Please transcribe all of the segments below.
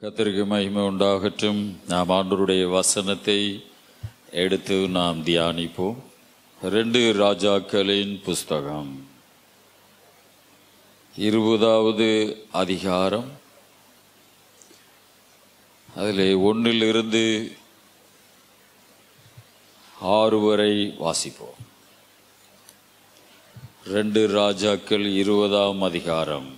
கர்த்தருக்கு மகிமை உண்டாகட்டும். நாம் ஆண்டவருடைய வசனத்தை எடுத்து நாம் தியானிப்போம். 2 ராஜாக்களின் புஸ்தகம் 20வது அதிகாரம், அதில் 1 6 வரை வாசிப்போம். 2 ராஜாக்கள் 20ஆம் அதிகாரம்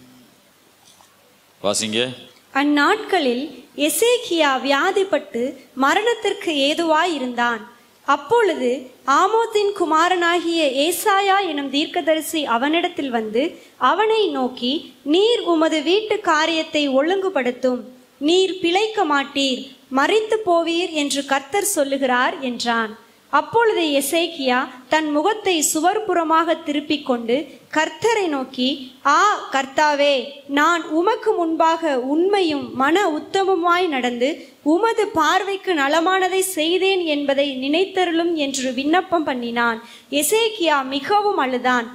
வாசிங்க. அந்நாட்களில் எசேக்கியா வியாதிப்பட்டு மரணத்திற்கு ஏதுவாயிருந்தான். அப்பொழுது ஆமோத்தின் குமாரனாகிய ஏசாயா எனும் தீர்க்கதரிசி அவனிடத்தில் வந்து அவனை நோக்கி, நீர் உமது வீட்டு காரியத்தை ஒழுங்குபடுத்தும், நீர் பிழைக்க மாட்டீர், மரித்து போவீர் என்று கர்த்தர் சொல்லுகிறார் என்றான். அப்பொழுது எசேக்கியா தன் முகத்தை சுவர்புறமாக திருப்பிக் கொண்டு கர்த்தரை நோக்கி, ஆ கர்த்தாவே, நான் உமக்கு முன்பாக உண்மையும் மன உத்தமமாய் நடந்து உமது பார்வைக்கு நலமானதை செய்தேன் என்பதை நினைத்தருளும் என்று விண்ணப்பம் பண்ணினான். எசேக்கியா மிகவும் அழுதான்.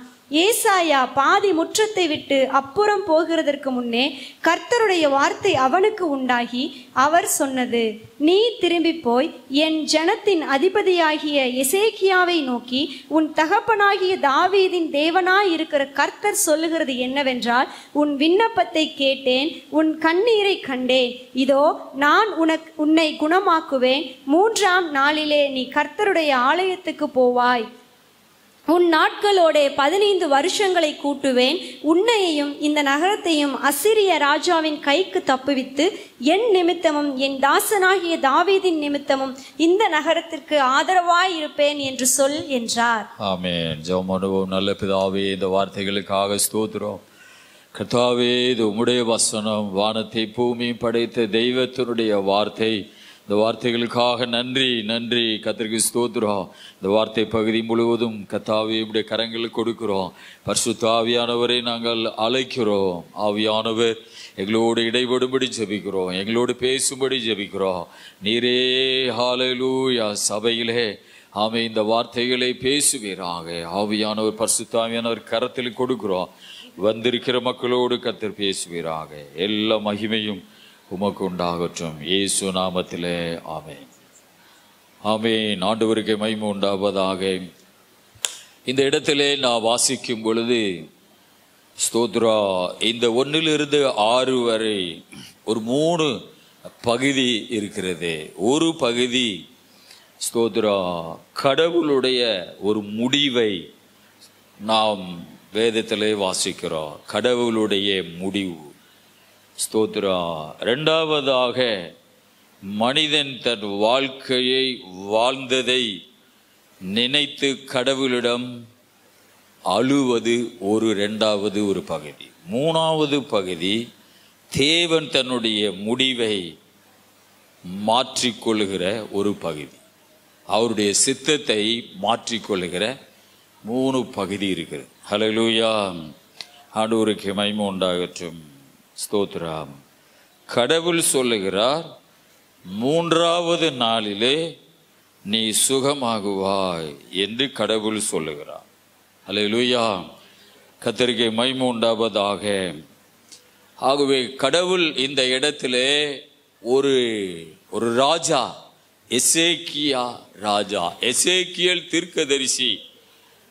ஏசாயா பாதி முற்றத்தை விட்டு அப்புறம் போகிறதற்கு முன்னே கர்த்தருடைய வார்த்தை அவனுக்கு உண்டாகி அவர் சொன்னது, நீ திரும்பி போய் என் ஜனத்தின் அதிபதியாகிய எசேக்கியாவை நோக்கி, உன் தகப்பனாகிய தாவீதின் தேவனாய் இருக்கிற கர்த்தர் சொல்லுகிறது என்னவென்றால், உன் விண்ணப்பத்தை கேட்டேன், உன் கண்ணீரை கண்டேன். இதோ நான் உன்னை குணமாக்குவேன். 3ஆம் நாளிலே நீ கர்த்தருடைய ஆலயத்துக்கு போவாய். உன் நாட்களோட 15 வருஷங்களை கூட்டுவேன். உன்னையையும் இந்த நகரத்தையும் அசிரிய ராஜாவின் கைக்கு தப்புவித்து என் நிமித்தமும் என் தாசனாகிய தாவீதின் நிமித்தமும் இந்த நகரத்திற்கு ஆதரவாய் இருப்பேன் என்று சொல் என்றார். ஆமென். ஜெபம் பண்ணுவோம். நல்ல பிதாவே, இந்த வார்த்தைகளுக்காக ஸ்தோத்திரம். கர்த்தாவே, இது உம்முடைய வசனம், வானத்தை பூமியும் படைத்த தெய்வத்தினுடைய வார்த்தை. இந்த வார்த்தைகளுக்காக நன்றி நன்றி. கர்த்தருக்கு ஸ்தோத்திரம். இந்த வார்த்தை பகுதி முழுவதும் கர்த்தாவே உம்முடைய கரங்களுக்கு கொடுக்கிறோம். பரிசுத்த ஆவியானவரை நாங்கள் அழைக்கிறோம். ஆவியானவர் எங்களோடு இடைபடும்படி ஜெபிக்கிறோம், எங்களோடு பேசும்படி ஜெபிக்கிறோம். நீரே ஹல்லேலூயா சபையிலே ஆமே இந்த வார்த்தைகளை பேசுவீராக. ஆவியானவர், பரிசுத்த ஆவியானவர் கரத்தில் கொடுக்கிறோம். வந்திருக்கிற மக்களோடு கர்த்தர் பேசுவீராக. எல்லா மகிமையும் உமக்கு உண்டாகட்டும், இயேசு நாமத்திலே ஆமென். ஆமென். ஆண்டவருக்கு மகிமை உண்டாவதாக. இந்த இடத்திலே நான் வாசிக்கும் பொழுது ஸ்தோத்ரா, இந்த 1 6 வரை ஒரு 3 பகுதி இருக்கிறது. ஒரு பகுதி ஸ்தோத்ரா கடவுளுடைய ஒரு முடிவை நாம் வேதத்திலே வாசிக்கிறோம். கடவுளுடைய முடிவு ஸ்தோத்ரா. 2வதாக மனிதன் தன் வாழ்க்கையை வாழ்ந்ததை நினைத்து கடவுளிடம் அழுவது ஒரு 2வது ஒரு பகுதி. 3வது பகுதி தேவன் தன்னுடைய முடிவை மாற்றிக்கொள்ளுகிற ஒரு பகுதி. அவருடைய சித்தத்தை மாற்றிக்கொள்ளுகிற 3 பகுதி இருக்கிறது. ஹல்லேலூயா. ஆண்டவருக்கு மகிமை உண்டாகட்டும். ஸ்தோத்திரம். கடவுள் சொல்லுகிறார், 3வது நாளிலே நீ சுகமாகுவாய் என்று கடவுள் சொல்லுகிறார். ஹல்லேலூயா. கர்த்தருக்கு மகிமை உண்டாவதாக. ஆகவே கடவுள் இந்த இடத்திலே ஒரு ராஜா, எசேக்கியா ராஜா, எசேக்கியேல் தீர்க்கதரிசி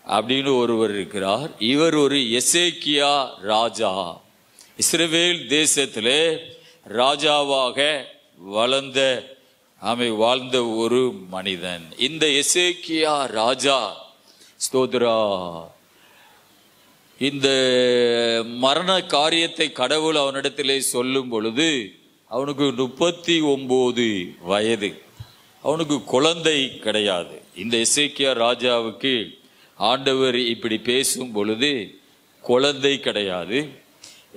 அப்படின்னு ஒருவர் இருக்கிறார். இவர் ஒரு எசேக்கியா ராஜா. இஸ்ரவேல் தேசத்திலே ராஜாவாக வாழ்ந்த ஒரு மனிதன். இந்த எசேக்கியா ராஜா ஸ்தோத்ரா இந்த மரண காரியத்தை கடவுள் அவனிடத்திலே சொல்லும் பொழுது அவனுக்கு 39 வயது. அவனுக்கு குழந்தை கிடையாது. இந்த எசேக்கியா ராஜாவுக்கு ஆண்டவர் இப்படி பேசும் பொழுது குழந்தை கிடையாது.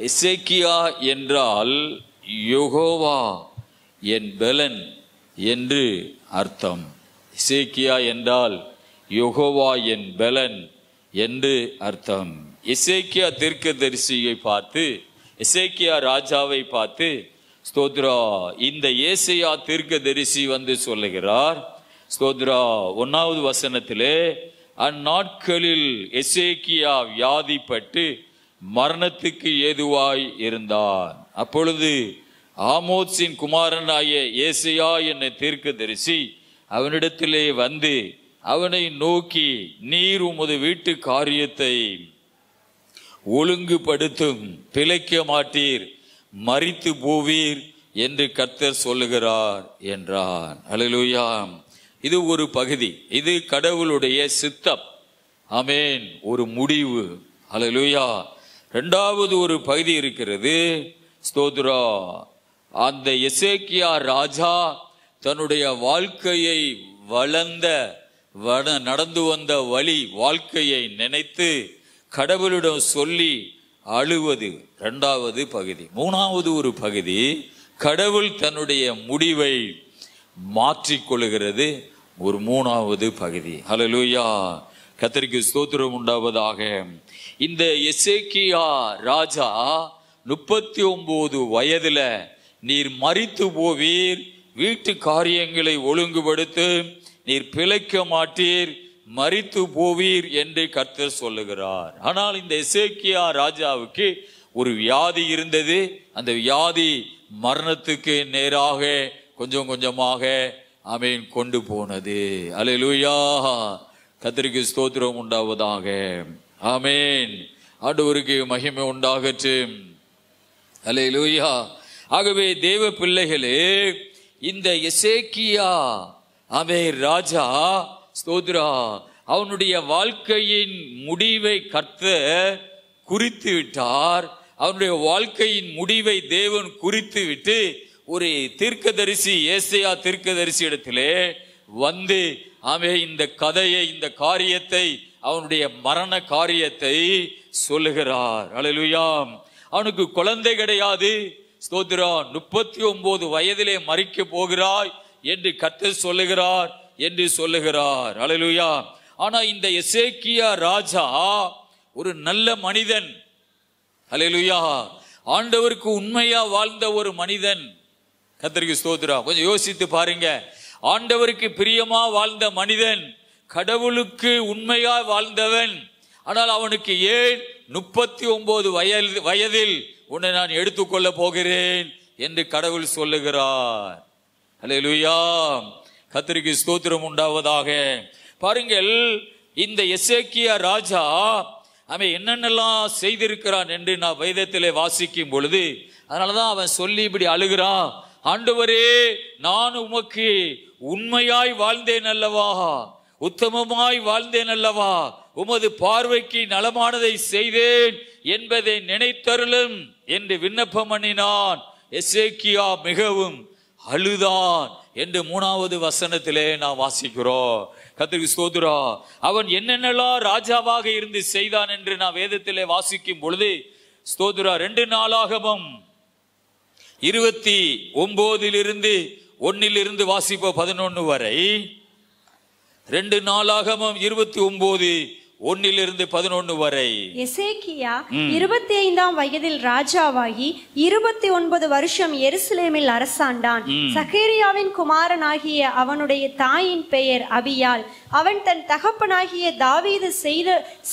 எசேக்கியா என்றால் யெகோவா என் பெலன் என்று அர்த்தம். எசேக்கியா என்றால் யெகோவா என் பெலன் என்று அர்த்தம். எசேக்கியா தீர்க்கதரிசியை பார்த்து, எசேக்கியா ராஜாவை பார்த்து ஸ்தோத்ரா இந்த ஏசாயா தீர்க்கதரிசி வந்து சொல்லுகிறார். ஸ்தோத்ரா 1வது வசனத்திலே, அந்நாட்களில் எசேக்கியா வியாதிப்பட்டு மரணத்துக்கு ஏதுவாய் இருந்தான். அப்பொழுது ஆமோத்சின் குமாரனாகிய ஏசாயா என்னை தீர்க்கதரிசி அவனிடத்திலே வந்து அவனை நோக்கி, நீர் உமது வீட்டு காரியத்தை ஒழுங்குபடுத்தும், பிழைக்க மாட்டீர், மரித்து போவீர் என்று கர்த்தர் சொல்லுகிறார் என்றான். அல்லேலூயா. இது ஒரு பகுதி, இது கடவுளுடைய சித்தம். ஆமென். ஒரு முடிவு. அல்லேலூயா. இரண்டாவது ஒரு பகுதி இருக்கிறது. ஸ்தோத்ரா. அந்த எசேக்கியா ராஜா தன்னுடைய வாழ்க்கையை நடந்து வந்த வழி, வாழ்க்கையை நினைத்து கடவுளிடம் சொல்லி அழுவது இரண்டாவது பகுதி. மூணாவது ஒரு பகுதி, கடவுள் தன்னுடைய முடிவை மாற்றிக்கொள்கிறது, ஒரு மூணாவது பகுதி. ஹல்லேலூயா. கர்த்தருக்கு ஸ்தோத்திரம் உண்டாவதாக. இந்த எசேக்கியா ராஜா 39 வயதுல நீர் மரித்து போவீர், வீட்டு காரியங்களை ஒழுங்குபடுத்து, நீர் பிழைக்க மாட்டீர், மரித்து போவீர் என்று கர்த்தர் சொல்லுகிறார். ஆனால் இந்த எசேக்கியா ராஜாவுக்கு ஒரு வியாதி இருந்தது. அந்த வியாதி மரணத்துக்கு நேராக கொஞ்சம் கொஞ்சமாக ஆமென் கொண்டு போனது. அல்லேலூயா. கர்த்தருக்கு ஸ்தோத்திரம் உண்டாவதாக. ஆமென். ஆண்டவருக்கு மகிமை உண்டாகட்டும். அல்லேலூயா. ஆகவே தேவ பிள்ளைகளே, இந்த எசேக்கியா ஆமென் ராஜா ஸ்தோத்ரா அவனுடைய வாழ்க்கையின் முடிவை கர்த்தர் குறித்து விட்டார். அவனுடைய வாழ்க்கையின் முடிவை தேவன் குறித்து விட்டு ஒரு தீர்க்கதரிசி, ஏசாயா தீர்க்கதரிசி இடத்திலே வந்து ஆமென் இந்த கதையை, இந்த காரியத்தை, அவனுடைய மரண காரியத்தை சொல்லுகிறார். அல்லேலூயா. அவனுக்கு குழந்தை கிடையாது. ஸ்தோத்ரா. 39 வயதிலே மரிக்க போகிறாய் என்று கர்த்தர் சொல்லுகிறார் என்று சொல்லுகிறார். அல்லேலூயா. ஆனா இந்த எசேக்கியா ராஜா ஒரு நல்ல மனிதன். அல்லேலூயா. ஆண்டவருக்கு உண்மையா வாழ்ந்த ஒரு மனிதன். கர்த்தருக்கு ஸ்தோத்திரம். கொஞ்சம் யோசித்து பாருங்க. ஆண்டவருக்கு பிரியமா வாழ்ந்த மனிதன், கடவுளுக்கு உண்மையா வாழ்ந்தவன். ஆனால் அவனுக்கு ஏன் 39 வயதில் உன்னை நான் எடுத்துக்கொள்ள போகிறேன் என்று கடவுள் சொல்லுகிறார். அல்லேலூயா. கர்த்தருக்கு ஸ்தோத்திரம் உண்டாவதாக. பாருங்கள், இந்த எசேக்கியா ராஜா அவன் என்னென்னலாம் செய்திருக்கிறான் என்று நான் வேதத்திலே வாசிக்கும் பொழுது, அதனாலதான் அவன் சொல்லி இப்படி அழுகிறான். ஆண்டவரே, நான் உமக்கு உண்மையாய் வாழ்ந்தேன் அல்லவா, உத்தமமாய் வாழ்ந்தேன் அல்லவா, உமது பார்வைக்கு நலமானதை செய்தேன் என்பதை நினைத்தருளும் என்று விண்ணப்பம் பண்ணினான். எசேக்கியா மிகவும் அழுதான் என்று 3வது வசனத்திலே நான் வாசிக்கிறோம். கர்த்தருக்கு ஸ்தோத்திரம். அவன் என்னென்னலாம் ராஜாவாக இருந்து செய்தான் என்று நான் வேதத்திலே வாசிக்கும் பொழுது, ஸ்தோத்திரம், 2 நாளாகமம் 29 1 வாசிப்போம் 11 வரை. 2 நாளாகமம் 29 1 11 வரை. எசேக்கியா 25ஆம் வயதில் ராஜாவாகி 29 வருஷம் எருசலேமில் அரசாண்டான். சகரியாவின் குமாரனாகிய அவனுடைய தாயின் பெயர் அபியாள். அவன் தன் தகப்பனாகிய தாவீது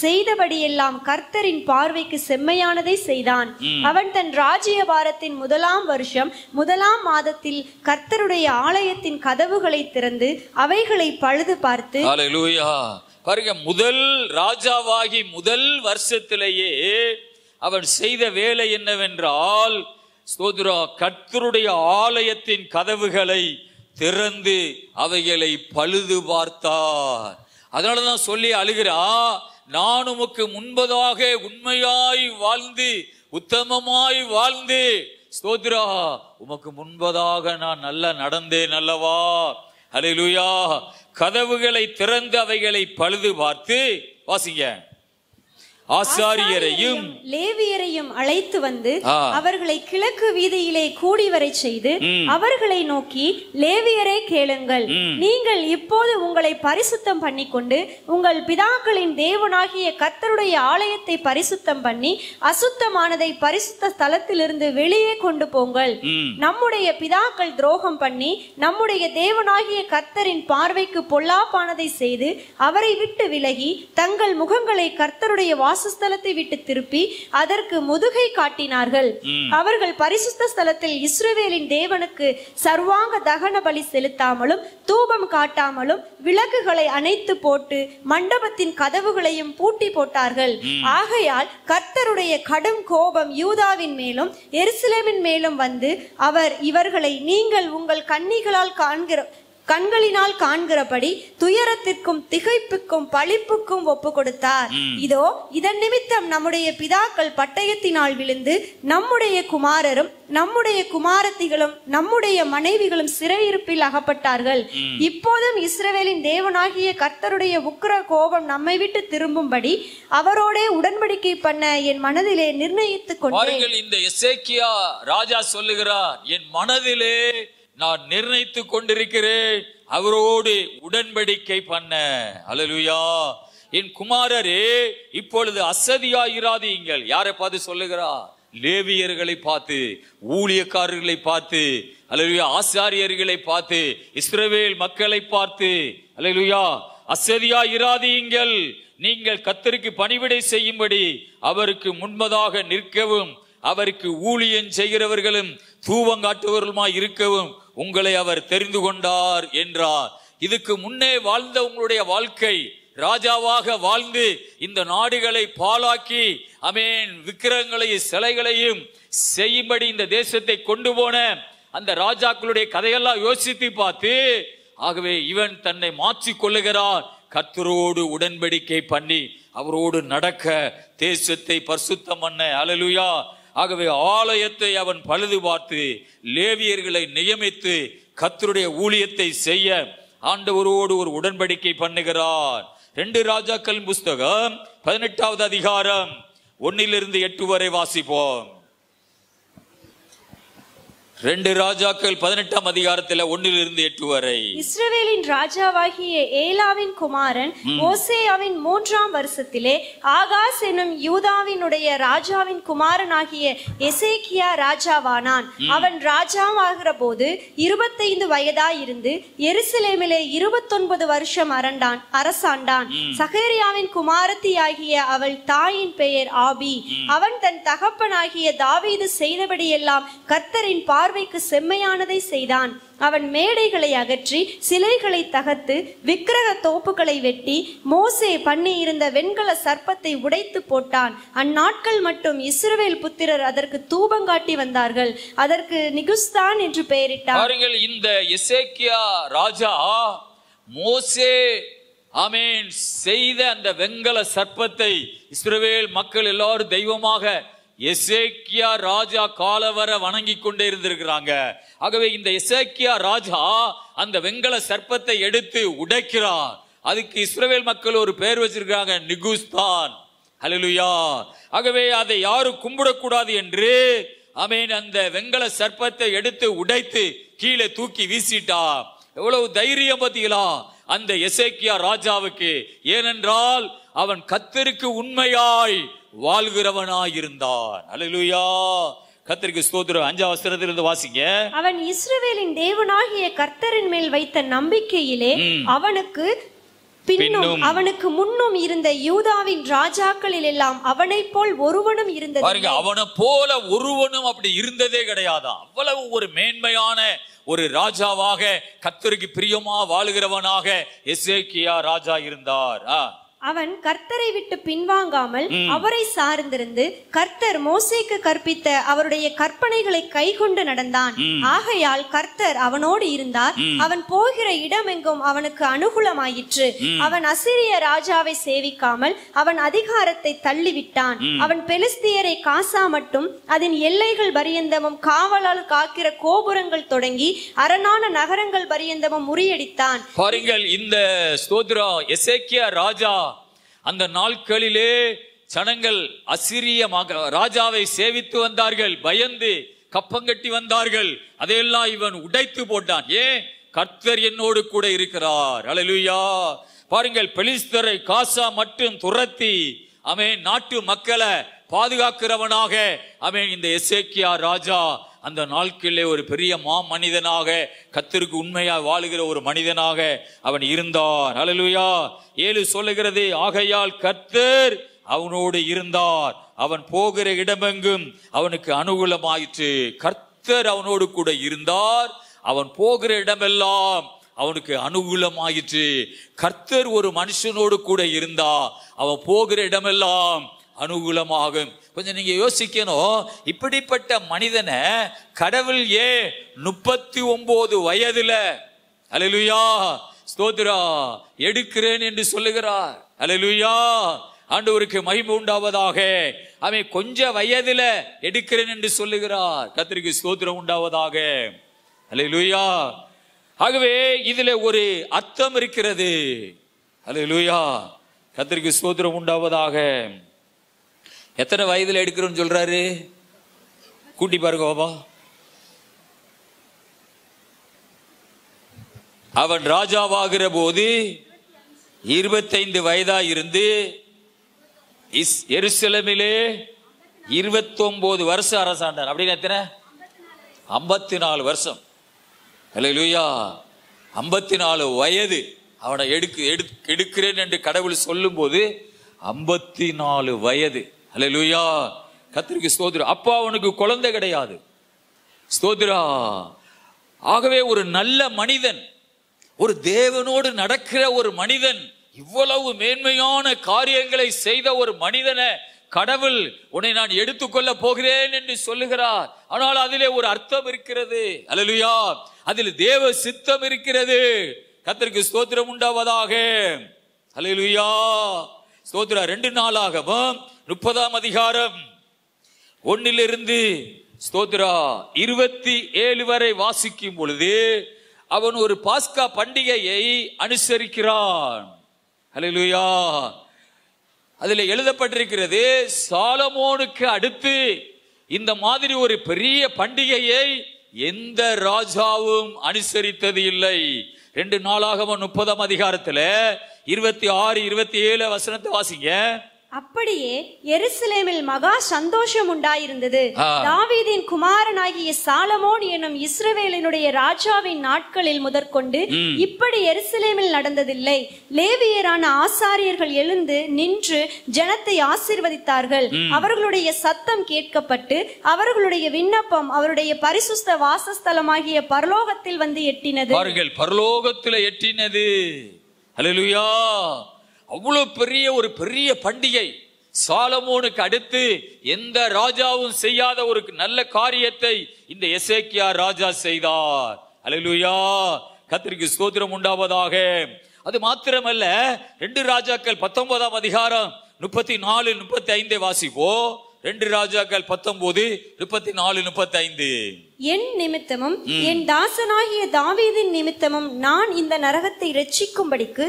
செய்தபடியெல்லாம் கர்த்தரின் பார்வைக்கு செம்மையானதை செய்தான். அவன் தன் ராஜ்யபாரத்தின் 1ஆம் வருஷம் 1ஆம் மாதத்தில் கர்த்தருடைய ஆலயத்தின் கதவுகளை திறந்து அவைகளை பழுது பார்த்து, அல்லேலூயா. பாருங்க, முதல் ராஜாவாகி முதல் வருஷத்திலேயே அவன் செய்த வேலை என்னவென்றால், ஸ்தோத்திரா, கர்த்தருடைய ஆலயத்தின் கதவுகளை திறந்து அவைகளை பழுது பார்த்தார். அதனாலதான் சொல்லி அழுகிறா, நான் உமக்கு முன்பதாக உண்மையாய் வாழ்ந்து உத்தமமாய் வாழ்ந்து, ஸ்தோத்திரா, உமக்கு முன்பதாக நான் நல்லா நடந்தேன் அல்லவா. அல்லேலூயா. கதவுகளை திறந்து அவைகளை பழுது பார்த்து, வாசிங்க, ஆசாரியரையும் லேவியரையும் அழைத்து வந்து அவர்களை கிழக்கு வீதியிலே கூடி வரை செய்து அவர்களை நோக்கி, லேவியரே கேளுங்கள், நீங்கள் இப்போது உங்களை பரிசுத்தம் பண்ணிக்கொண்டு உங்கள் பிதாக்களின் தேவனாகிய கர்த்தருடைய ஆலயத்தை பரிசுத்தம் பண்ணி அசுத்தமானதை பரிசுத்த ஸ்தலத்திலிருந்து வெளியே கொண்டு போங்கள். நம்முடைய பிதாக்கள் துரோகம் பண்ணி நம்முடைய தேவனாகிய கர்த்தரின் பார்வைக்கு பொல்லாப்பானதை செய்து அவரை விட்டு விலகி தங்கள் முகங்களை கர்த்தருடைய வாசஸ்தலத்தை விட்டு திருப்பி அதற்கு முதுகை காட்டினார்கள். அவர்கள் பரிசுத்த ஸ்தலத்தில் இஸ்ரவேலின் தேவனுக்கு சர்வாங்க தகன பலி செலுத்தாமலும் தூபம் காட்டாமலும் விளக்குகளை அணைத்து போட்டு மண்டபத்தின் கதவுகளையும் பூட்டி போட்டார்கள். ஆகையால் கர்த்தருடைய கடும் கோபம் யூதாவின் மேலும் எருசலேமின் மேலும் வந்து அவர் இவர்களை நீங்கள் உங்கள் கண்களினால் காண்கிறபடி துயரத்திற்கும் திகைப்புக்கும் பழிப்புக்கும் ஒப்பு கொடுத்தார். இதோ இதன் நிமித்தம் நம்முடைய பிதாக்கள் பட்டயத்தினால் விழுந்து நம்முடைய குமாரரும் நம்முடைய குமாரத்திகளும் நம்முடைய மனைவிகளும் சிறையிருப்பில் அகப்பட்டார்கள். இப்போதும் இஸ்ரவேலின் தேவனாகிய கர்த்தருடைய உக்கிர கோபம் நம்மை விட்டு திரும்பும்படி அவரோடே உடன்படிக்கை பண்ண என் மனதிலே நிர்ணயித்துக் கொண்டேன். இந்த எசேக்கியா ராஜா சொல்லுகிறார், என் மனதிலே நான் நிர்ணயித்துக் கொண்டிருக்கிறேன் அவரோடு உடன்படிக்கை பண்ண. அல்லேலூயா. என் குமாரரே, இப்பொழுது அசதியாயிராதீங்கள். யாரை பார்த்து சொல்லுகிறார்? லேவியர்களை பார்த்து, ஊழியக்காரர்களை பார்த்து, அல்லேலூயா, ஆசாரியர்களை பார்த்து, இஸ்ரவேல் மக்களை பார்த்து, அல்லேலூயா, அசதியாயிராதீங்கள். நீங்கள் கர்த்தருக்கு பணிவிடை செய்யும்படி அவருக்கு முன்பதாக நிற்கவும் அவருக்கு ஊழியம் செய்கிறவர்களும் தூவங்காட்டுவர்களுமாய் இருக்கவும் உங்களை அவர் தெரிந்து கொண்டார் என்றார். இதுக்கு முன்னே வாழ்ந்த உங்களுடைய வாழ்க்கை, ராஜாவாக வாழ்ந்து இந்த நாடுகளை பாழாக்கி விக்கிரகங்களையும் சிலைகளையும் செய்யும்படி இந்த தேசத்தை கொண்டு போன அந்த ராஜாக்களுடைய கதையெல்லாம் யோசித்து பார்த்து, ஆகவே இவன் தன்னை மாற்றிக் கொள்ளுகிறான். கர்த்தரோடு உடன்படிக்கை பண்ணி அவரோடு நடக்க, தேசத்தை பரிசுத்தம் பண்ண. அல்லேலூயா. ஆகவே ஆலயத்தை அவன் பழுது பார்த்து லேவியர்களை நியமித்து கர்த்தருடைய ஊழியத்தை செய்ய ஆண்டவரோடு ஒரு உடன்படிக்கை பண்ணுகிறார். 2 ராஜாக்கள் புஸ்தகம் 18வது அதிகாரம் 1-8 வரை வாசிப்போம். 2 ராஜாக்கள் 18ஆம் அதிகாரத்தில் 1-8 வரை. இஸ்ரவேலின் ராஜாவாகிய ஏலாவின் குமாரன் ஓசேயாவின் 3ஆம் வருஷத்திலே ஆகாஸ் என்னும் யூதாவினுடைய ராஜாவின் குமாரனாகிய எசேக்கியா ராஜாவானான். அவன் ராஜாவாகிற போது 25 வயதாயிருந்து எருசலேமிலே 29 வருஷம் அரசாண்டான். சகரியாவின் குமாரத்தியாகிய அவள் தாயின் பெயர் ஆபி. அவன் தன் தகப்பனாகிய தாவீது செய்தபடியெல்லாம் கர்த்தரின் பார்வைக்கு செம்மையானதை செய்தான். அவன் மேடைகளை அகற்றி சிலைகளை தகர்த்து விக்கிரக தோப்புகளை வெட்டி மோசே பண்ணி இருந்த வெண்கல சர்ப்பத்தை உடைத்து போட்டான். அந்நாட்கள் மட்டும் இஸ்ரவேல் புத்திரர் அதற்கு தூபங்காட்டி வந்தார்கள். அதற்கு நிகுஸ்தான் என்று பெயரிட்டார். இந்த எசேக்கியா ராஜா மோசே செய்த அந்த வெண்கல சர்ப்பத்தை இஸ்ரவேல் மக்கள் எல்லாரும் தெய்வமாக எசேக்கியா ராஜா காலவர வணங்கி கொண்டே இருந்திருக்கிறாங்க. ஆகவே இந்த எசேக்கியா ராஜா அந்த வெண்கல சர்ப்பத்தை எடுத்து உடைக்கிறார். அதுக்கு இஸ்ரவேல் மக்கள் ஒரு பெயர் வச்சிருக்காங்க, நிகுஸ்தான். ஹல்லேலூயா. ஆகவே அதை யாரும் கும்பிடக்கூடாது என்று அந்த வெண்கல சர்ப்பத்தை எடுத்து உடைத்து கீழே தூக்கி வீசிட்டா. எவ்வளவு தைரியம் பத்திகளா அந்த எசேக்கியா ராஜாவுக்கு. ஏனென்றால் அவன் கர்த்தருக்கு உண்மையாய் வாழ்கிறவனாயிருந்தான். அல்லேலூயா. கர்த்தருக்கு ஸ்தோத்திரம். 5ஆம் வசனத்திலிருந்து வாசிங்க. அவன் இஸ்ரவேலின் தேவனாகிய கர்த்தரின் மேல் வைத்த நம்பிக்கையிலே அவனுக்கு பின்னும் அவனுக்கு முன்னும் இருந்த யூதாவின் ராஜாக்களில் எல்லாம் அவனை போல் ஒருவனும் இருந்தது. அவனை போல ஒருவனும் அப்படி இருந்ததே கிடையாதான். அவ்வளவு ஒரு மேன்மையான ஒரு ராஜாவாக, கர்த்தருக்கு பிரியமா வாழுகிறவனாக எசேக்கியா ராஜா இருந்தார். அவன் கர்த்தரை விட்டு பின்வாங்காமல் அவரை சார்ந்திருந்து கர்த்தர் மோசேக்கு கற்பித்த அவருடைய கற்பனைகளை கைக்கொண்டு நடந்தான். ஆகையால் கர்த்தர் அவனோடு இருந்தார். அவன் போகிற இடமெங்கும் அவனுக்கு அனுகூலமாயிற்று. அவன் அசிரிய ராஜாவை சேவிக்காமல் அவன் அதிகாரத்தை தள்ளிவிட்டான். அவன் பெலிஸ்தியரை காசா மட்டும் அதன் எல்லைகள் பரியந்தமும் காவலால் காக்கிற கோபுரங்கள் தொடங்கி அரணான நகரங்கள் பரியந்தமும் முறியடித்தான். பாருங்கள், இந்த ஸ்தோத்திரம் எசேக்கியா ராஜா அந்த நாட்களிலே ஜனங்கள் அசிரிய ராஜாவை சேவித்து வந்தார்கள், பயந்து கப்பங்கட்டி வந்தார்கள். அதையெல்லாம் இவன் உடைத்து போட்டான். ஏன்? கர்த்தர் என்னோடு கூட இருக்கிறார். அல்லேலூயா. பாருங்கள், பெலிஸ்தரை காசா மட்டும் துரத்தி நாட்டு மக்களை பாதுகாக்கிறவனாக இந்த எசேக்கியா ராஜா அந்த நாட்களிலே ஒரு பெரிய மனிதனாக, கர்த்தருக்கு உண்மையா வாழுகிற ஒரு மனிதனாக அவன் இருந்தார். அல்லேலூயா. 7 சொல்லுகிறது, ஆகையால் கர்த்தர் அவனோடு இருந்தார். அவன் போகிற இடமெங்கும் அவனுக்கு அனுகூலமாயிற்று. கர்த்தர் அவனோடு கூட இருந்தார். அவன் போகிற இடமெல்லாம் அவனுக்கு அனுகூலமாயிற்று. கர்த்தர் ஒரு மனுஷனோடு கூட இருந்தா அவன் போகிற இடமெல்லாம் அனுகூலமாகும். கொஞ்சம் நீங்க யோசிக்கணும், இப்படிப்பட்ட மனிதனை கடவுள் 39 வயதுல அல்லேலூயா ஸ்தோத்திரா எடுக்கிறேன் என்று சொல்லுகிறார். அல்லேலூயா, ஆண்டவருக்கு மகிமை உண்டாவதாக. அவன் கொஞ்ச வயதுல எடுக்கிறேன் என்று சொல்லுகிறார். கர்த்தருக்கு ஸ்தோத்திரம் உண்டாவதாக. அல்லேலூயா. ஆகவே இதுல ஒரு அர்த்தம் இருக்கிறது. அல்லேலூயா, கர்த்தருக்கு ஸ்தோத்திரம் உண்டாவதாக. எத்தனை வயதுல எடுக்கிறோன்னு சொல்றாரு? கூட்டி பாருங்க பாபா. அவன் ராஜாவாகிற போது 25 வயதா இருந்து எருசலேமிலே 29 வருஷம் அரசாண்டார். அப்படின்னு எத்தனை? 54 வருஷம். அல்லேலூயா, 54 வயது அவனை எடுக்கிறேன் என்று கடவுள் சொல்லும் போது 54 வயது. அல்லேலூயா, கர்த்தருக்கு ஸ்தோத்திரம். அப்பா அவனுக்கு குழந்தை கிடையாது. ஸ்தோத்திரா. ஆகவே ஒரு நல்ல மனிதன், ஒரு தேவனோடு நடக்கிற ஒரு மனிதன், இவ்வளவு மேன்மையான காரியங்களை செய்த ஒரு மனிதனை கடவுள் உன்னை நான் எடுத்துக்கொள்ள போகிறேன் என்று சொல்லுகிறார். ஆனால் அதிலே ஒரு அர்த்தம் இருக்கிறது. அல்லேலூயா, அதில் தேவ சித்தம் இருக்கிறது. கர்த்தருக்கு ஸ்தோத்திரம் உண்டாவதாக. அல்லேலூயா, ஸ்தோத்திரம். 2 நாளாகமம் 30ஆம் அதிகாரம் 1 ஸ்தோத்திரா 27 வரை வாசிக்கும் பொழுது அவன் ஒரு பாஸ்கா பண்டிகையை அனுசரிக்கிறான். அல்லேலூயா. அதில் எழுதப்பட்டிருக்கிறது, சாலமோனுக்கு அடுத்து இந்த மாதிரி ஒரு பெரிய பண்டிகையை எந்த ராஜாவும் அனுசரித்தது இல்லை. 2 நாளாகமம் 30ஆம் அதிகாரத்துல 26, 27 வசனத்தை வாசிங்க. அப்படியே எருசலேமில் மகா சந்தோஷம் உண்டாயிருந்தது. தாவீதின் குமாரனாகிய சாலமோன் என்னும் இஸ்ரவேலினுடைய ராஜாவின் நாட்களில் முதற்கொண்டு இப்படி எருசலேமில் நடந்ததில்லை. லேவியரான ஆசாரியர்கள் எழுந்து நின்று ஜனத்தை ஆசீர்வதித்தார்கள். அவர்களுடைய சத்தம் கேட்கப்பட்டு அவர்களுடைய விண்ணப்பம் அவருடைய பரிசுத்த வாசஸ்தலமாகிய பரலோகத்தில் வந்து எட்டினது. பாருங்கள், பரலோகத்தில் எட்டினது. அல்லேலூயா. அவ்வளவு பெரிய ஒரு பெரிய பண்டிகை. சாலமோனுக்கு அடுத்து எந்த ராஜாவும் செய்யாத ஒரு நல்ல காரியத்தை இந்த எசேக்கியா ராஜா செய்தார். அல்லேலூயா, கர்த்தருக்கு ஸ்தோத்திரம் உண்டாவதாக. அது மாத்திரமல்ல, 2 ராஜாக்கள் 19ஆம் அதிகாரம் 34, 35 வாசிப்போ. 2 ராஜாக்கள் 19, 34, 35. என் நிமித்தமும் என் தாசனாகிய தாவீதின் நிமித்தமும் நான் இந்த நரகத்தை இரட்சிக்கும்படிக்கு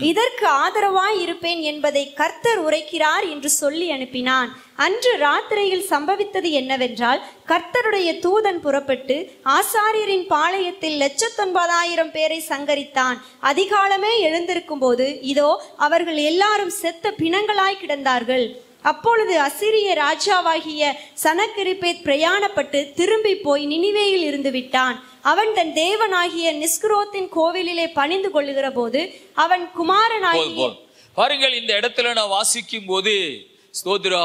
இதற்கு ஆதரவாய் இருப்பேன் என்பதை கர்த்தர் உரைக்கிறார் என்று சொல்லி அனுப்பினான். அன்று ராத்திரியில் சம்பவித்தது என்னவென்றால், கர்த்தருடைய தூதன் புறப்பட்டு ஆசாரியரின் பாளையத்தில் 1,90,000 பேரை சங்கரித்தான். அதிகாலமே எழுந்திருக்கும் போது இதோ அவர்கள் எல்லாரும் செத்த பிணங்களாய் கிடந்தார்கள். அப்பொழுது அசீரிய ராஜாவாகிய சனகெரிபேத் பிரயாணப்பட்டு திரும்பி போய் நினிவேயில் இருந்து விட்டான். அவன் தன் தேவனாகிய நிஸ்குரோத்தின் கோவிலிலே பணிந்து கொள்ளுகிற போது அவன் குமாரனாகிய பாருங்கள், இந்த இடத்துல நான் வாசிக்கும் போது ஸ்தோத்திரா,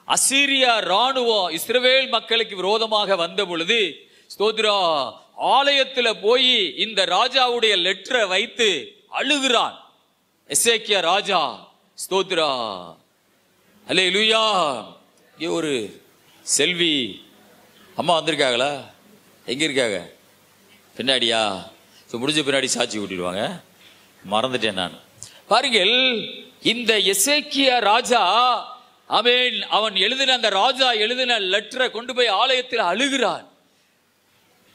அசீரியா ராணுவம் இஸ்ரவேல் மக்களுக்கு விரோதமாக வந்த பொழுது ஸ்தோத்திரா ஆலயத்துல போய் இந்த ராஜாவுடைய லெட்டரை வைத்து அழுகிறான் எசேக்கியா ராஜா. ஸ்தோத்திரா, அல்லேலூயா. இங்கே ஒரு செல்வி அம்மா வந்திருக்காங்களா? எங்கே இருக்காங்க? பின்னாடியா? முடிஞ்ச பின்னாடி சாட்சி கூட்டிடுவாங்க. மறந்துட்டேன் நான். பாருங்கள், இந்த எசேக்கியா ராஜா அவன் எழுதின அந்த ராஜா எழுதின லெட்டரை கொண்டு போய் ஆலயத்தில் அழுகிறான்.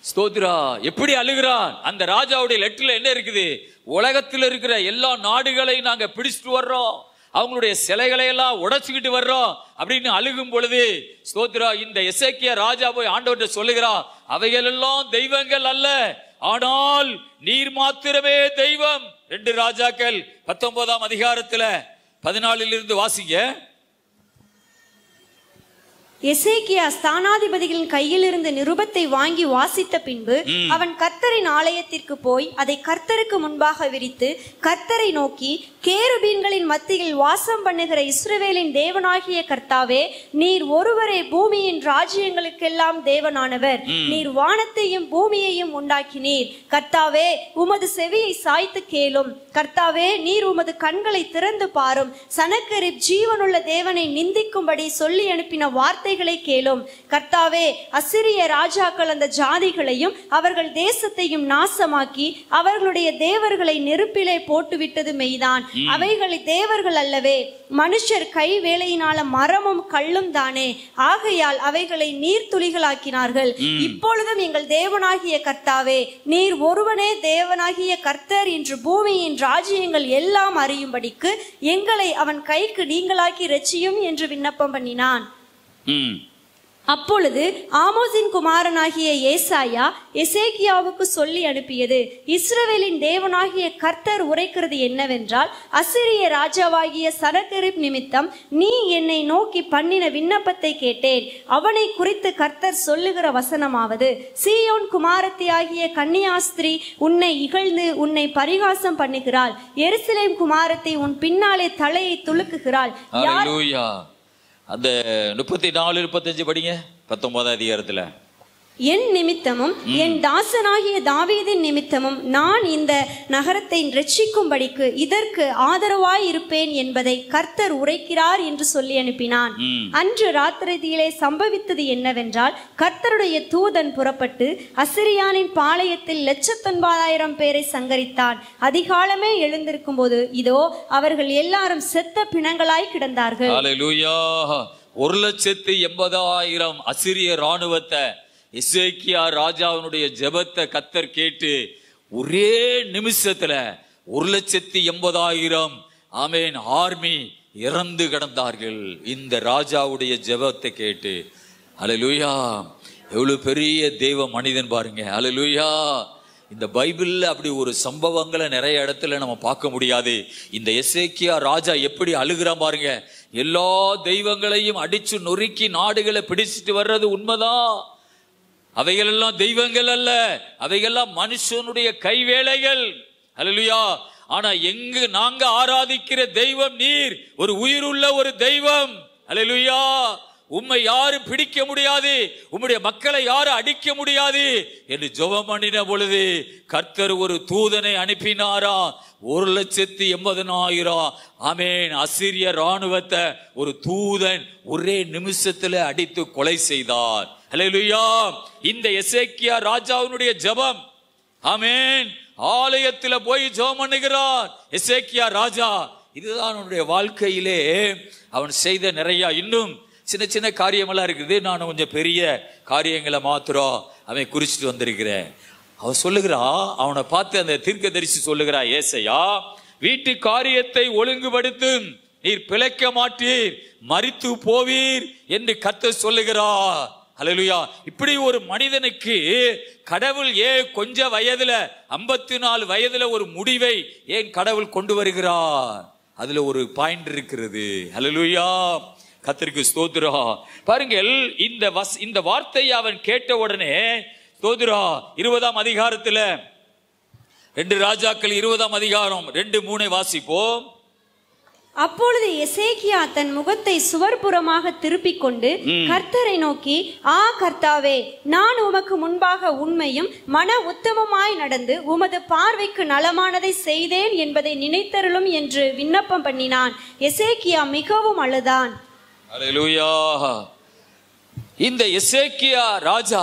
ஸ்தோத்திரா, எப்படி அழுகிறான்? அந்த ராஜாவுடைய லெட்டர்ல என்ன இருக்குது? உலகத்தில் இருக்கிற எல்லா நாடுகளையும் நாங்க பிடிச்சிட்டு வர்றோம், அவங்களுடைய சிலைகளை எல்லாம் உடைச்சுக்கிட்டு வர்றோம் அப்படின்னு அழுகும் பொழுது ஸ்தோத்திரா இந்த எசேக்கியா ராஜா போய் ஆண்டவர்கிட்ட சொல்லுகிறான், அவைகள் எல்லாம் தெய்வங்கள் அல்ல, ஆனால் நீர் மாத்திரமே தெய்வம். 2 ராஜாக்கள் 19ஆம் அதிகாரத்துல 14 வாசிங்க. எசேக்கியா ஸ்தானாதிபதிகளின் கையிலிருந்து நிருபத்தை வாங்கி வாசித்த பின்பு அவன் கர்த்தரின் ஆலயத்திற்கு போய் அதை கர்த்தருக்கு முன்பாக விரித்து கர்த்தரை நோக்கி, கேருபீன்களின் மத்தியில் வாசம் பண்ணுகிற இஸ்ரவேலின் தேவனாகிய கர்த்தாவே, நீர் ஒருவரே பூமியின் ராஜ்யங்களுக்கெல்லாம் தேவனானவர். நீர் வானத்தையும் பூமியையும் உண்டாக்கினீர். கர்த்தாவே, உமது செவியை சாய்த்து கேளும். கர்த்தாவே, நீர் உமது கண்களை திறந்து பாரும். சனகரிப் ஜீவனுள்ள தேவனை நிந்திக்கும்படி சொல்லி அனுப்பின வார்த்தைகளை கேளும். கர்த்தாவே, அசிரிய ராஜாக்கள் அந்த ஜாதிகளையும் அவர்கள் தேசத்தையும் நாசமாக்கி அவர்களுடைய தேவர்களை நெருப்பிலே போட்டுவிட்டது மெய்தான். அவைகளை தேவர்கள் அல்லவே, மனுஷர் கை வேலையினால மரமும் கல்லும் தானே. ஆகையால் அவைகளை நீர்த்துளிகளாக்கினார்கள். இப்பொழுதும் எங்கள் தேவனாகிய கர்த்தாவே, நீர் ஒருவனே தேவனாகிய கர்த்தர் என்று பூமியின் ராஜ்யங்கள் எல்லாம் அறியும்படிக்கு எங்களை அவன் கைக்கு நீங்களாக்கி இரட்சியும் என்று விண்ணப்பம் பண்ணினான். அப்பொழுது ஆமோசின் குமாரனாகிய ஏசாயா எசேக்கியாவுக்கு சொல்லி அனுப்பியது, இஸ்ரவேலின் தேவனாகிய கர்த்தர் உரைக்கிறது என்னவென்றால், அசிரிய ராஜாவாகிய சனகரிப் நிமித்தம் நீ என்னை நோக்கி பண்ணின விண்ணப்பத்தை கேட்டேன். அவனை குறித்து கர்த்தர் சொல்லுகிற வசனமாவது, சீயோன் குமாரத்தியாகிய கன்னியாஸ்திரி உன்னை இகழ்ந்து உன்னை பரிகாசம் பண்ணுகிறாள். எருசலேம் குமாரத்தை உன் பின்னாலே தலையை துலுக்குகிறாள். அந்த 34-35 படிங்க, 19ஆம் அதிகாரத்துல. என் நிமித்தமும் என் தாசனாகிய தாவீதின் நிமித்தமும் நான் இந்த நகரத்தை இரட்சிக்கும்படிக்கு இதற்கு ஆதரவாய் இருப்பேன் என்பதை கர்த்தர் உரைக்கிறார் என்று சொல்லி அனுப்பினான். அன்று ராத்திரியிலே சம்பவித்தது என்னவென்றால், கர்த்தருடைய தூதன் புறப்பட்டு அசிரியானின் பாளையத்தில் 1,90,000 பேரை சங்கரித்தான். அதிகாலமே எழுந்திருக்கும் போது இதோ அவர்கள் எல்லாரும் செத்த பிணங்களாய் கிடந்தார்கள். 1,80,000 அசிரிய ராணுவத்தை எசேக்கியா ராஜாவினுடைய ஜெபத்தை கர்த்தர் கேட்டு ஒரே நிமிஷத்துல 1,80,000 ஆமென் ஆர்மி இறந்து கிடந்தார்கள். இந்த ராஜாவுடைய ஜெபத்தை கேட்டு. அல்லேலூயா! எவ்வளவு பெரிய தெய்வ மனிதன் பாருங்க. அல்லேலூயா! இந்த பைபிள்ல அப்படி ஒரு சம்பவங்களை நிறைய இடத்துல நம்ம பார்க்க முடியாது. இந்த எசேக்கியா ராஜா எப்படி அழுகிறான் பாருங்க. எல்லா தெய்வங்களையும் அடிச்சு நொறுக்கி நாடுகளை பிடிச்சிட்டு வர்றது உண்மைதான். அவைகள் எல்லாம் தெய்வங்கள் அல்ல, அவைகள்லாம் மனுஷனுடைய கைவேளைகள். அல்லேலூயா! ஆனா எங்கு நாங்க ஆராதிக்கிற தெய்வம் நீர் ஒரு உயிருள்ள ஒரு தெய்வம். அல்லேலூயா! உம்மை யாரும் பிடிக்க முடியாது, உம்முடைய மக்களை யாரும் அடிக்க முடியாது என்று ஜெபம் பண்ணின பொழுது கர்த்தர் ஒரு தூதனை அனுப்பினாரா. 1,80,000 ஆமென் அசிரிய ராணுவத்தை ஒரு தூதன் ஒரே நிமிஷத்துல அடித்து கொலை செய்தார். அல்லேலூயா! இந்த எசேக்கியா ராஜாவினுடைய ஜெபம், ஆமென், ஆலயத்துல போய் ஜெபம் பண்ணுகிறார் எசேக்கியா ராஜா. இதுதான் அவனுடைய வாழ்க்கையிலே அவன் செய்த நிறைய இன்னும் சின்ன சின்ன காரியமெல்லாம் இருக்குது. நான் கொஞ்சம் பெரிய காரியங்களை மாத்திரம் அவன் குறிச்சிட்டு வந்திருக்கிறேன். அவன் சொல்லுகிறான், அவனை பார்த்து அந்த தீர்க்கதரிசி சொல்லுகிறா, ஏசையா, வீட்டு காரியத்தை ஒழுங்குபடுத்தும், நீர் பிழைக்க மாட்டீர், மரித்து போவீர் என்று கர்த்தர் சொல்லுகிறார். அல்லேலூயா! இப்படி ஒரு மனிதனுக்கு கடவுள் ஏன் கொஞ்ச வயதுல 54 வயதுல ஒரு முடிவை ஏன் கடவுள் கொண்டு வருகிறார்? அதுல ஒரு பாயிண்ட் இருக்கிறது. அல்லேலூயா! கர்த்தருக்கு ஸ்தோத்திரம். பாருங்கள், இந்த வார்த்தையை அவன் கேட்ட உடனே ஸ்தோத்திரம் 20ஆம் அதிகாரத்துல 2 ராஜாக்கள் 20ஆம் அதிகாரம் 2-3 வாசிப்போம். அப்பொழுது எசேக்கியா தன் முகத்தை சுவர்புறமாக திருப்பிக் கொண்டு கர்த்தரை நோக்கி, ஆ கர்த்தாவே, நான் உமக்கு முன்பாக உண்மையும் மன உத்தமமாய் நடந்து உமது பார்வைக்கு நலமானதை செய்தேன் என்பதை நினைத்தருளும் என்று விண்ணப்பம் பண்ணினான். எசேக்கியா மிகவும் அழுதான். அல்லேலூயா! இந்த எசேக்கியா ராஜா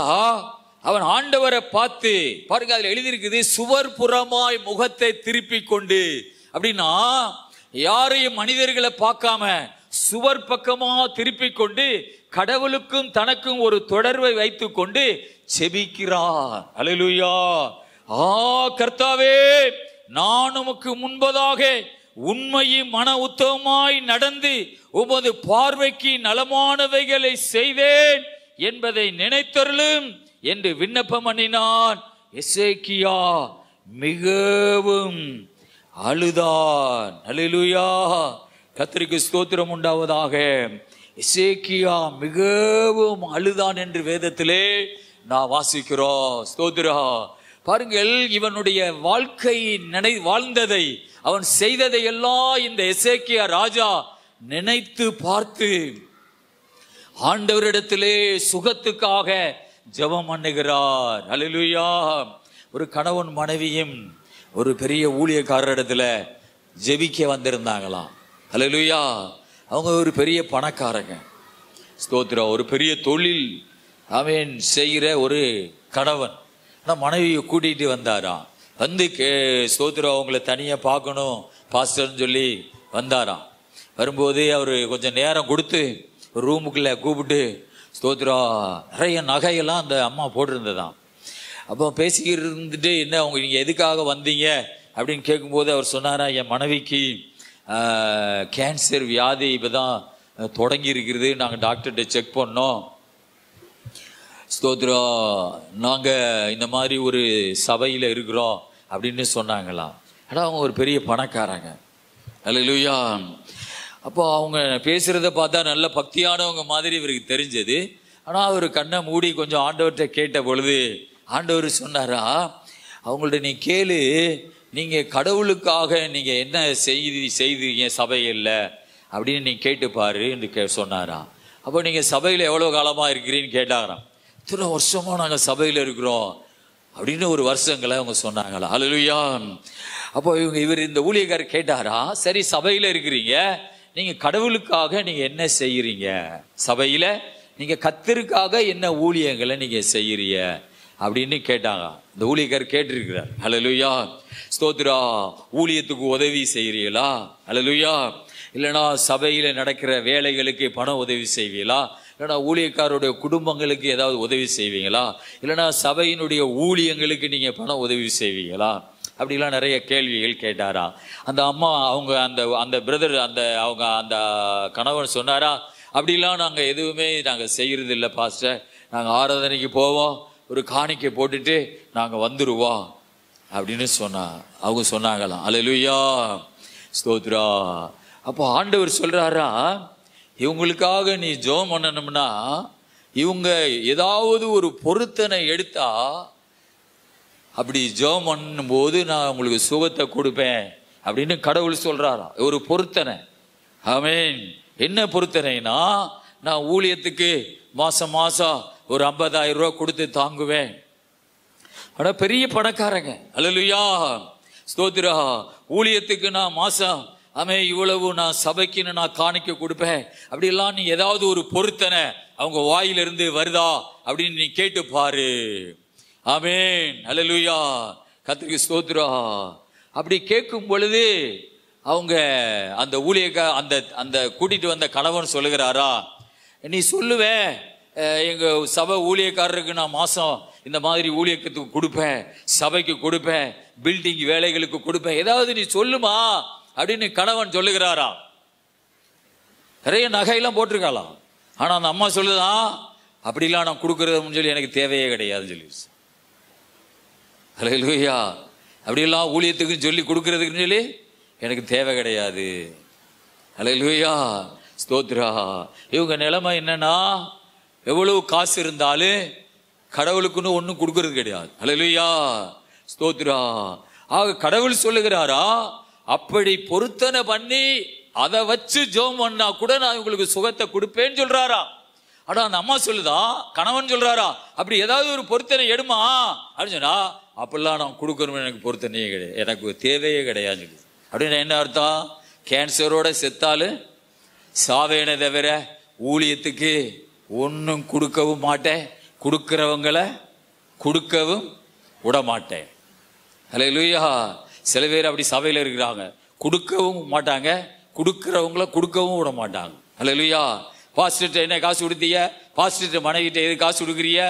அவன் ஆண்டவரை பார்த்து பாருங்க, அதுல எழுதியிருக்குது சுவர்புறமாய் முகத்தை திருப்பிக் கொண்டு. அப்படின்னா யாரையும் மனிதர்களை பார்க்காம சுவர் பக்கமா திருப்பிக் கொண்டு கடவுளுக்கும் தனக்கும் ஒரு தொடர்பை வைத்துக் கொண்டு செபிக்கிறார். அல்லேலூயா! ஆ கர்த்தாவே, நான் உமக்கு முன்பதாக உண்மையும் மன உத்தமமாய் நடந்து உமது பார்வைக்கு நலமானவைகளை செய்தேன் என்பதை நினைத்தருளும் என்று விண்ணப்பம் பண்ணினான். எசேக்கியா மிகவும் அழுதான். அல்லேலூயா! கர்த்தருக்கு ஸ்தோத்திரம் உண்டாவதாக. எசேக்கியா மிகவும் அழுதான் என்று வேதத்திலே நான் வாசிக்கிறோம். ஸ்தோத்திரா. பாருங்கள், இவனுடைய வாழ்க்கை வாழ்ந்ததை, அவன் செய்ததை எல்லாம் இந்த எசேக்கியா ராஜா நினைத்து பார்த்து ஆண்டவரிடத்திலே சுகத்துக்காக ஜெபம் பண்ணுகிறார். அல்லேலூயா. ஒரு கணவன் மனைவியும் ஒரு பெரிய ஊழியக்காரரிடத்துல ஜெபிக்க வந்திருந்தாங்களாம். அல்லேலூயா. அவங்க ஒரு பெரிய பணக்காரங்க. ஸ்தோத்திரம். ஒரு பெரிய தொழில் அவன் செய்கிற ஒரு கணவன். ஆனால் மனைவியை கூட்டிகிட்டு வந்தாராம். வந்து ஸ்தோத்திரம் அவங்கள தனியாக பார்க்கணும் பாஸ்டர்னு சொல்லி வந்தாராம். வரும்போது அவர் கொஞ்சம் நேரம் கொடுத்து ஒரு ரூமுக்குள்ளே கூப்பிட்டு ஸ்தோத்திரம் நிறைய நகையெல்லாம் அந்த அம்மா போட்டிருந்ததாம். அப்போ பேசிக்கிட்டு இருந்துட்டு, என்ன அவங்க நீங்கள் எதுக்காக வந்தீங்க அப்படின்னு கேட்கும்போது அவர் சொன்னாரா, என் மனைவிக்கு கேன்சர் வியாதி இப்போ தான் தொடங்கி இருக்கிறது, நாங்கள் டாக்டர்கிட்ட செக் பண்ணோம். ஸ்தோத்திரம், நாங்கள் இந்த மாதிரி ஒரு சபையில் இருக்கிறோம் அப்படின்னு சொன்னாங்களாம். ஆனால் அவங்க ஒரு பெரிய பணக்காரங்க. அல்லேலூயா. அப்போ அவங்க பேசுகிறத பார்த்தா நல்ல பக்தியானவங்க மாதிரி இவருக்கு தெரிஞ்சது. ஆனால் அவர் கண்ணை மூடி கொஞ்சம் ஆண்டவர்கிட்ட கேட்ட பொழுது ஆண்டவர் சொன்னாரா, அவங்கள்ட்ட நீ கேளு, நீங்கள் கடவுளுக்காக நீங்கள் என்ன செய்தீங்க சபையில் அப்படின்னு நீ கேட்டுப்பாரு என்று சொன்னாராம். அப்போ நீங்கள் சபையில் எவ்வளோ காலமாக இருக்கிறீன்னு கேட்டாராம். இத்தனை வருஷமாக நாங்கள் சபையில் இருக்கிறோம் அப்படின்னு ஒரு வருஷங்களை அவங்க சொன்னாங்களா. அல்லேலூயா. அப்போ இவர் இந்த ஊழியக்காரர் கேட்டாரா, சரி சபையில் இருக்கிறீங்க, நீங்கள் கடவுளுக்காக நீங்கள் என்ன செய்கிறீங்க, சபையில் நீங்கள் கர்த்தருக்காக என்ன ஊழியங்களை நீங்கள் செய்கிறீங்க அப்படின்னு கேட்டாங்க. இந்த ஊழியக்காரர் கேட்டிருக்கிறார். அல்லேலூயா. ஸ்தோத்திரா. ஊழியத்துக்கு உதவி செய்கிறீங்களா? அல்லேலூயா. இல்லைனா சபையில் நடக்கிற வேலைகளுக்கு பண உதவி செய்வீங்களா? இல்லைனா ஊழியக்காரருடைய குடும்பங்களுக்கு ஏதாவது உதவி செய்வீங்களா? இல்லைனா சபையினுடைய ஊழியங்களுக்கு நீங்கள் பண உதவி செய்வீங்களா? அப்படிலாம் நிறைய கேள்விகள் கேட்டாரா. அந்த அம்மா அவங்க அந்த பிரதர் அவங்க அந்த கணவன் சொன்னாரா, அப்படிலாம் நாங்கள் எதுவுமே நாங்கள் செய்கிறது இல்லை பாஸ்டர், நாங்கள் ஆராதனைக்கு போவோம், ஒரு காணிக்கை போட்டுட்டு நாங்கள் வந்துடுவோம் அப்படின்னு அவங்க சொன்னாங்களாம். அல்லேலூயா. ஸ்தோத்ரா. அப்போ ஆண்டவர் சொல்றாரா, இவங்களுக்காக நீ ஜெபம் பண்ணணும்னா இவங்க ஏதாவது ஒரு பொருத்தனை எடுத்தா அப்படி ஜெபம் பண்ணும்போது நான் உங்களுக்கு சுகத்தை கொடுப்பேன் அப்படின்னு கடவுள் சொல்றாரா. ஒரு பொருத்தனை. ஆமென். என்ன பொருத்தனைனா, நான் ஊழியத்துக்கு மாசம் ஒரு 50,000 ரூபாய் கொடுத்து தாங்குவேன். ஆனா பெரிய பணக்காரங்க. அல்லேலூயா. ஸ்தோத்திரா. ஊழியத்துக்கு நான் மாசம் இவ்வளவு நான் சபைக்குன்னு நான் காணிக்க கொடுப்பேன் அப்படிலாம் நீ ஏதாவது ஒரு பொருத்தனை அவங்க வாயிலிருந்து வருதா அப்படின்னு நீ கேட்டு பாரு. ஆமென். அல்லேலூயா. கர்த்தருக்கு ஸ்தோத்திரா. அப்படி கேட்கும் பொழுது அவங்க அந்த அந்த கூட்டிட்டு வந்த கணவன் சொல்லுகிறாரா, நீ சொல்லுவேன் எங்க சபை ஊழியக்காரருக்கு நான் மாசம் இந்த மாதிரி ஊழியத்துக்கு கொடுப்பேன், சபைக்கு கொடுப்பேன், பில்டிங் வேலைகளுக்கு கொடுப்பேன், ஏதாவது நீ சொல்லுமா அப்படின்னு கணவன் சொல்லுகிறாரா. நிறைய நகையெல்லாம் போட்டிருக்காளாம். ஆனா அந்த அம்மா சொல்லுதான், அப்படிலாம் நான் கொடுக்கறதுன்னு சொல்லி எனக்கு தேவையே கிடையாதுன்னு சொல்லி. அல்லேலூயா. அப்படியெல்லாம் ஊழியத்துக்குன்னு சொல்லி கொடுக்கறதுக்குன்னு சொல்லி எனக்கு தேவை கிடையாது. அல்லேலூயா. ஸ்தோத்ரா. இவங்க நிலைமை என்னன்னா, எவ்வளவு காசு இருந்தாலும் கடவுளுக்குன்னு ஒன்றும் கொடுக்கறது கிடையாது. அல்லேலூயா. ஸ்தோத்ரா. ஆக கடவுள் சொல்லுகிறாரா, அப்படி பொருத்தனை பண்ணி அதை வச்சு ஜெபம் பண்ணா கூட நான் உங்களுக்கு சுகத்தை கொடுப்பேன்னு சொல்றாரா. ஆனா அந்த அம்மா சொல்லுதா, கணவன் சொல்றாரா, அப்படி ஏதாவது ஒரு பொருத்தனை எடுமா அப்படின்னு சொன்னா, அப்படிலாம் நான் கொடுக்கணும்னு எனக்கு பொருத்தனையே கிடையாது, எனக்கு தேவையே கிடையாது அப்படின்னு. என்ன அர்த்தம்? கேன்சரோட செத்தாலும் சாவேனை தவிர ஊழியத்துக்கு ஒன்றும் கொடுக்கவும் மாட்டேன், கொடுக்கிறவங்களை கொடுக்கவும் விட மாட்டேன். அல்லேலூயா. சில பேர் அப்படி சபையில் இருக்கிறாங்க, கொடுக்கவும் மாட்டாங்க, கொடுக்கிறவங்கள கொடுக்கவும் விட மாட்டாங்க. அல்லேலூயா. பாஸ்டர்கிட்ட என்ன காசு கொடுத்தீங்க, பாஸ்டர்கிட்ட மனைவிட்ட எது காசு கொடுக்குறீங்க,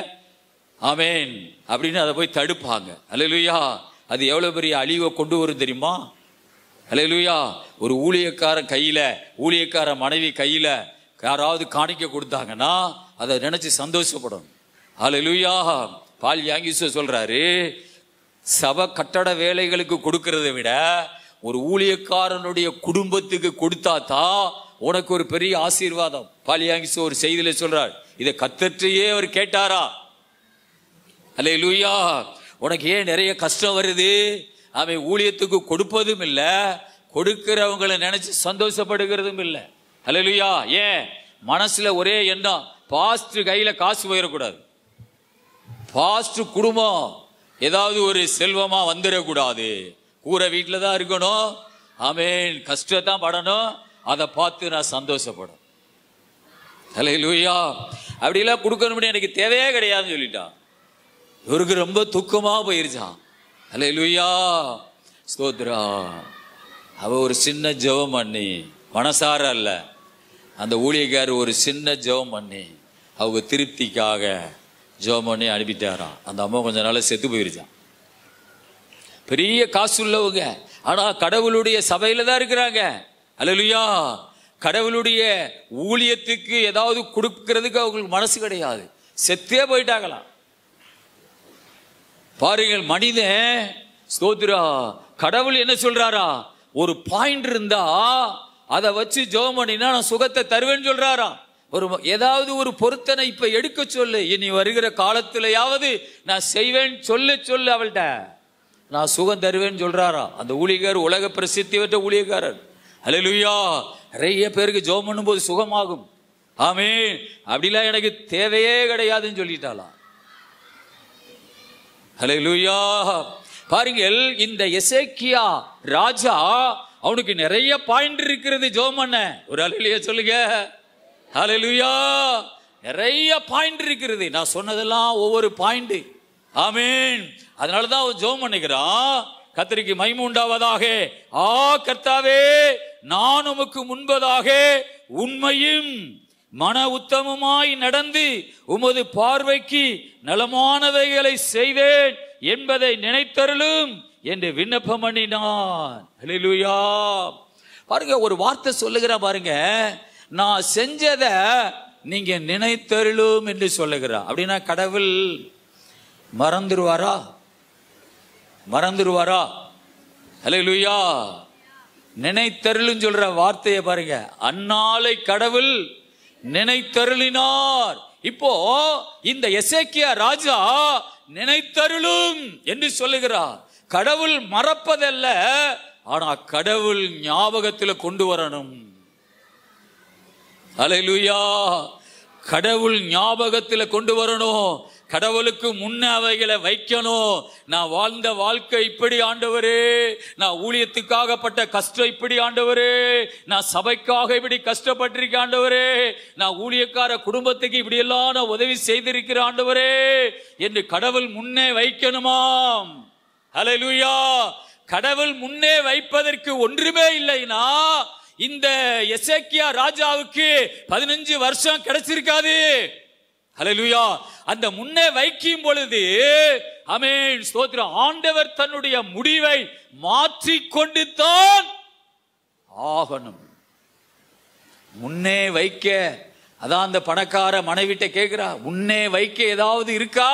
ஆமென் அப்படின்னு அதை போய் தடுப்பாங்க. அல்லேலூயா. அது எவ்வளவு பெரிய அழிவை கொண்டு வரும் தெரியுமா? அல்லேலூயா. ஒரு ஊழியக்காரன் கையில, ஊழியக்கார மனைவி கையில யாராவது காணிக்க கொடுத்தாங்கன்னா அதை நினைச்சு சந்தோஷப்படும். அல்லேலூயா. பால் யாங்கிசோ சொல்றாரு, சபை கட்டட வேலைகளுக்கு கொடுக்கறதை விட ஒரு ஊழியக்காரனுடைய குடும்பத்துக்கு கொடுத்தாதான் உனக்கு ஒரு பெரிய ஆசீர்வாதம். பாலியாங்கிஸ் ஒரு செய்தியில சொல்றார், இதை கர்த்தரையே அவர் கேட்டாரா? அல்லேலூயா. உனக்கு ஏன் நிறைய கஷ்டம் வருது? அவன் ஊழியத்துக்கு கொடுப்பதும் இல்லை, கொடுக்கிறவங்களை நினைச்சு சந்தோஷப்படுகிறதும் இல்லை. அல்லேலூயா. ஏன்? மனசுல ஒரே எண்ணம், பாஸ்டர் கையில காசு போயிடக்கூடாது, பாஸ்டர் குடும்பம் ஏதாவது ஒரு செல்வமா வந்துடக்கூடாது, கூரை வீட்டில் தான் இருக்கணும், ஆமென், கஷ்டத்தான் படணும், அதை பார்த்து நான் சந்தோஷப்படும். அல்லேலூயா. அப்படிலாம் கொடுக்கணும்னு எனக்கு தேவையே கிடையாதுன்னு சொல்லிட்டான். இவருக்கு ரொம்ப துக்கமா போயிருச்சான். அல்லேலூயா, ஸ்தோத்ரா. அவ ஒரு சின்ன ஜெபம் பண்ணி, மனசார அல்ல, அந்த ஊழியக்காரர் ஒரு சின்ன ஜெபம் பண்ணி அவங்க திருப்திக்காக ஜெபம் பண்ணி அனுப்பிட்டாராம். அந்த அம்மா கொஞ்ச நாள் செத்து போயிருச்சான். பெரிய காசு உள்ளவங்க, ஆனா கடவுளுடைய சபையில தான் இருக்கிறாங்க. அல்லேலூயா. கடவுளுடைய ஊழியத்துக்கு ஏதாவது கொடுக்கிறதுக்கு அவங்களுக்கு மனசு கிடையாது, செத்தே போயிட்டாங்களாம். பாருங்கள், மனிதன், ஸ்தோத்ரா, கடவுள் என்ன சொல்றாரா? ஒரு பாயிண்ட் இருந்தா அதை வச்சு ஜெபம் பண்ணினா நான் சுகத்தை தருவேன்னு சொல்றாரா. ஒரு ஏதாவது ஒரு பொருத்தனை இப்ப எடுக்க சொல்லு, இனி வருகிற காலத்திலேயாவது நான் செய்வேன் சொல்லு அவள்கிட்ட, நான் சுகம் தருவேன்னு சொல்றாரா. அந்த ஊழியக்காரர் உலக பிரசித்தி பெற்ற ஊழியக்காரர். அல்லேலூயா. நிறைய பேருக்கு ஜெபம் பண்ணும்போது சுகமாகும். ஆமென். அப்படிலாம் எனக்கு தேவையே கிடையாதுன்னு சொல்லிட்டாலாம். அல்லேலூயா. பாருங்கள், இந்த எசேக்கியா ராஜா, அவனுக்கு நிறைய பாயிண்ட் இருக்கிறது ஜெபம் பண்ண. ஒரு அல்லேலூயா சொல்லுங்க. அல்லேலூயா. நிறைய பாயிண்ட் இருக்கிறது. நான் சொன்னதெல்லாம் ஒவ்வொரு பாயிண்ட். ஆமென். அதனாலதான் அவன் ஜெபம் பண்ணிக்கிறான், கர்த்தருக்கு மகிமை உண்டாவதாக. ஆ கர்த்தாவே, நான் உமக்கு முன்பதாக உண்மையும் மன உத்தமமாய் நடந்து உமது பார்வைக்கு நலமானவைகளை செய்தேன் என்பதை நினைத்தருளும் என்று விண்ணப்பம் பண்ணினான். அல்லேலூயா. பாருங்க, ஒரு வார்த்தை சொல்லுகிற பாருங்க, நான் செஞ்சத நீங்க நினைத்தருளும் என்று சொல்லுகிறார். அப்படின்னா கடவுள் மறந்துருவாரா? மறந்துருவாரா? அல்லேலூயா. நினைத்தருளும் சொல்ற வார்த்தையை பாருங்க, அந்நாளை கடவுள் நினைத்தருளினார். இப்போ இந்த எசேக்கியா ராஜா நினைத்தருளும் என்று சொல்லுகிறார். கடவுள் மறப்பதல்ல, ஆனா கடவுள் ஞாபகத்தில் கொண்டு வரணும். அல்லேலூயா. கடவுள் ஞாபகத்தில் கொண்டு வரணும். கடவுளுக்கு முன்ன அவைகளை வைக்கணும். நான் வாழ்ந்த வாழ்க்கை இப்படி ஆண்டவரே, நான் ஊழியத்துக்காகப்பட்ட கஷ்டம் இப்படி ஆண்டவரே, நான் சபைக்காக இப்படி கஷ்டப்பட்டிருக்கேன் ஆண்டவரே, நான் ஊழியக்கார குடும்பத்துக்கு இப்படி எல்லாம் நான் உதவி செய்திருக்கிறேன் ஆண்டவரே என்று கடவுள் முன்னே வைக்கணுமாம். அல்லேலூயா. கடவுள் முன்னே வைப்பதற்கு ஒன்றுமே இல்லைனா இந்த எசேக்கியா ராஜாவுக்கு 15 வருஷம் கிடைச்சிருக்காது. அல்லேலூயா. அந்த முன்னே வைக்கும் பொழுது, ஆமென், ஸ்தோத்திரம், ஆண்டவர் தன்னுடைய முடிவை மாற்றிக்கொண்டு தான் ஆகணும். முன்னே வைக்க, அதான் அந்த பணக்கார மனைவிட்ட கேட்கிறா, முன்னே வைக்க ஏதாவது இருக்கா,